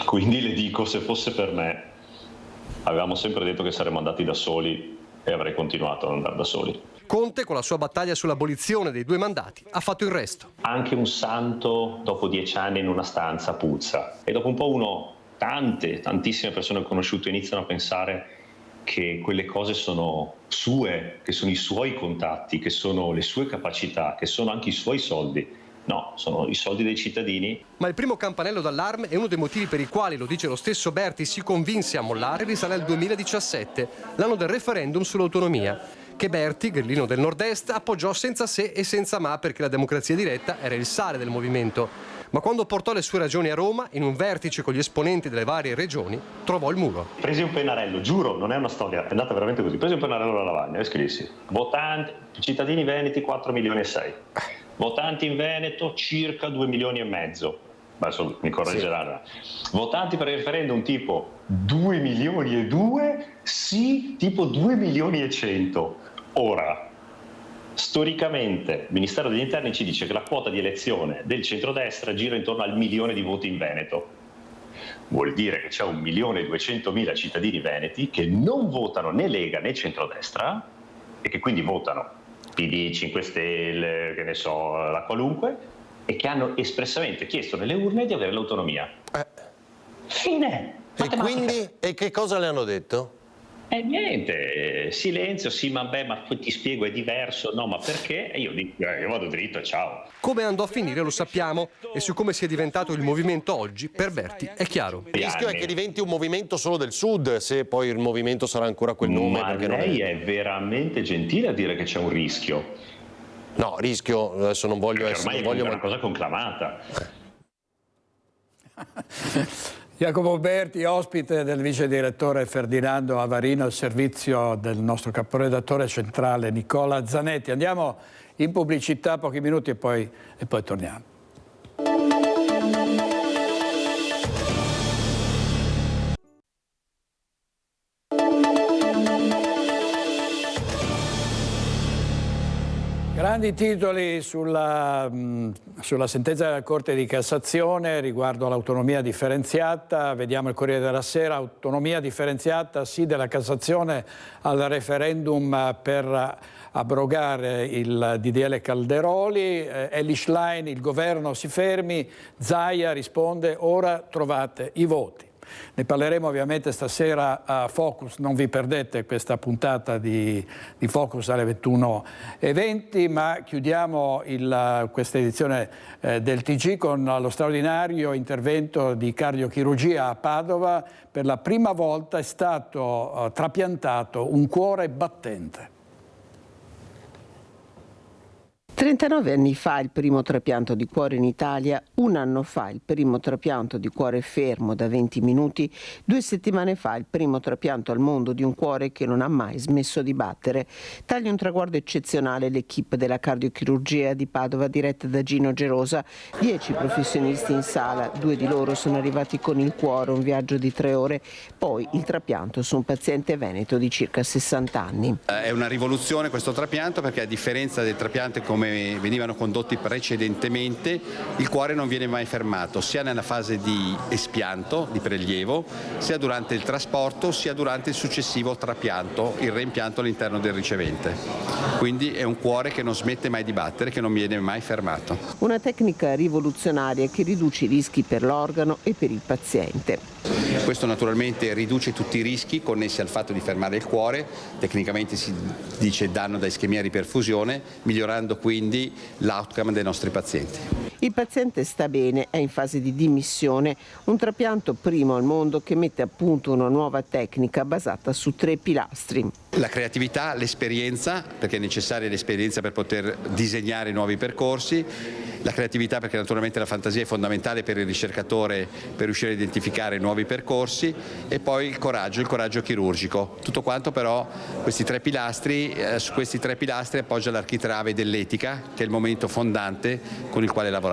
Speaker 14: Quindi le dico, se fosse per me, avevamo sempre detto che saremmo andati da soli e avrei continuato ad andare da soli.
Speaker 27: Conte, con la sua battaglia sull'abolizione dei 2 mandati, ha fatto il resto.
Speaker 14: Anche un santo dopo 10 anni in una stanza puzza. E dopo un po' tantissime persone che ho conosciuto iniziano a pensare che quelle cose sono sue, che sono i suoi contatti, che sono le sue capacità, che sono anche i suoi soldi. No, sono i soldi dei cittadini.
Speaker 27: Ma il primo campanello d'allarme e uno dei motivi per i quali, lo dice lo stesso Berti, si convinse a mollare risale al 2017, l'anno del referendum sull'autonomia, che Berti, grillino del nord-est, appoggiò senza se e senza ma perché la democrazia diretta era il sale del movimento. Ma quando portò le sue ragioni a Roma, in un vertice con gli esponenti delle varie regioni, trovò il muro.
Speaker 14: Presi un pennarello, giuro, non è una storia, è andata veramente così. Presi un pennarello alla lavagna e scrissi: votanti, cittadini veneti 4 milioni e 6. Votanti in Veneto circa 2 milioni e mezzo. Adesso mi correggeranno. Sì. Votanti per il referendum tipo 2 milioni e 2, sì, tipo 2 milioni e 100. Ora, storicamente il Ministero degli Interni ci dice che la quota di elezione del centrodestra gira intorno al 1 milione di voti in Veneto. Vuol dire che c'è 1.200.000 cittadini veneti che non votano né Lega né centrodestra e che quindi votano PD, 5 Stelle, che ne so, la qualunque, e che hanno espressamente chiesto nelle urne di avere l'autonomia. Fine!
Speaker 13: E quindi, e che cosa le hanno detto?
Speaker 14: Niente, silenzio, sì, vabbè, ma poi ti spiego, è diverso, no, ma perché? E io dico, io vado dritto, ciao.
Speaker 27: Come andò a finire lo sappiamo, e su come sia diventato il movimento oggi, per Berti è chiaro.
Speaker 13: Il rischio è che diventi un movimento solo del Sud, se poi il movimento sarà ancora quel nome.
Speaker 14: Ma lei è veramente gentile a dire che c'è un rischio.
Speaker 13: No, rischio, adesso non voglio
Speaker 14: perché
Speaker 13: essere...
Speaker 14: ormai è una cosa conclamata.
Speaker 1: Jacopo Berti, ospite del vice direttore Ferdinando Avarino al servizio del nostro caporedattore centrale Nicola Zanetti. Andiamo in pubblicità, pochi minuti e poi torniamo. Grandi titoli sulla sentenza della Corte di Cassazione riguardo all'autonomia differenziata. Vediamo il Corriere della Sera: autonomia differenziata, sì della Cassazione al referendum per abrogare il DDL Calderoli. Elly Schlein, il governo si fermi. Zaia risponde: ora trovate i voti. Ne parleremo ovviamente stasera a Focus, non vi perdete questa puntata di Focus alle 21:20, ma chiudiamo questa edizione del TG con lo straordinario intervento di cardiochirurgia a Padova. Per la prima volta è stato trapiantato un cuore battente.
Speaker 2: 39 anni fa il primo trapianto di cuore in Italia, un anno fa il primo trapianto di cuore fermo da 20 minuti, 2 settimane fa il primo trapianto al mondo di un cuore che non ha mai smesso di battere. Taglia un traguardo eccezionale l'equipe della cardiochirurgia di Padova diretta da Gino Gerosa, 10 professionisti in sala, 2 di loro sono arrivati con il cuore, un viaggio di 3 ore, poi il trapianto su un paziente veneto di circa 60 anni.
Speaker 15: È una rivoluzione questo trapianto perché a differenza del trapianto come venivano condotti precedentemente, il cuore non viene mai fermato, sia nella fase di espianto, di prelievo, sia durante il trasporto, sia durante il successivo trapianto, il reimpianto all'interno del ricevente. Quindi è un cuore che non smette mai di battere, che non viene mai fermato.
Speaker 2: Una tecnica rivoluzionaria che riduce i rischi per l'organo e per il paziente.
Speaker 15: Questo naturalmente riduce tutti i rischi connessi al fatto di fermare il cuore, tecnicamente si dice danno da ischemia e riperfusione, migliorando quindi l'outcome dei nostri pazienti.
Speaker 2: Il paziente sta bene, è in fase di dimissione, un trapianto primo al mondo che mette a punto una nuova tecnica basata su 3 pilastri.
Speaker 15: La creatività, l'esperienza, perché è necessaria l'esperienza per poter disegnare nuovi percorsi, la creatività perché naturalmente la fantasia è fondamentale per il ricercatore per riuscire a identificare nuovi percorsi, e poi il coraggio chirurgico. Tutto quanto però questi 3 pilastri, su questi 3 pilastri appoggia l'architrave dell'etica, che è il momento fondante con il quale lavorare.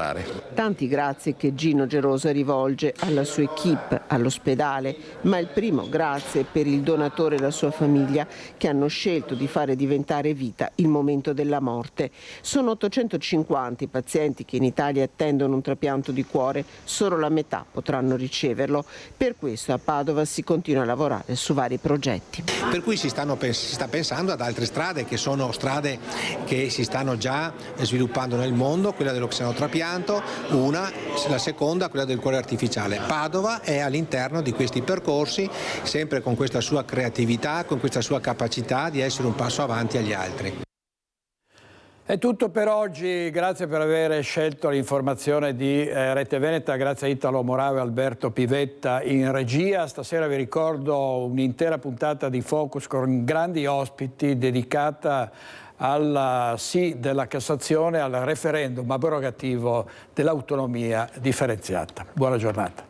Speaker 2: Tanti grazie che Gino Gerosa rivolge alla sua equipe, all'ospedale, ma il primo grazie per il donatore e la sua famiglia che hanno scelto di fare diventare vita il momento della morte. Sono 850 i pazienti che in Italia attendono un trapianto di cuore, solo la metà potranno riceverlo. Per questo a Padova si continua a lavorare su vari progetti.
Speaker 16: Per cui si sta pensando ad altre strade, che sono strade che si stanno già sviluppando nel mondo, quella dello xenotrapianto, la seconda quella del cuore artificiale. Padova è all'interno di questi percorsi, sempre con questa sua creatività, con questa sua capacità di essere un passo avanti agli altri.
Speaker 1: È tutto per oggi, grazie per aver scelto l'informazione di Rete Veneta, grazie a Italo Moravo e Alberto Pivetta in regia. Stasera vi ricordo un'intera puntata di Focus con grandi ospiti dedicata al sì della Cassazione al referendum abrogativo dell'autonomia differenziata. Buona giornata.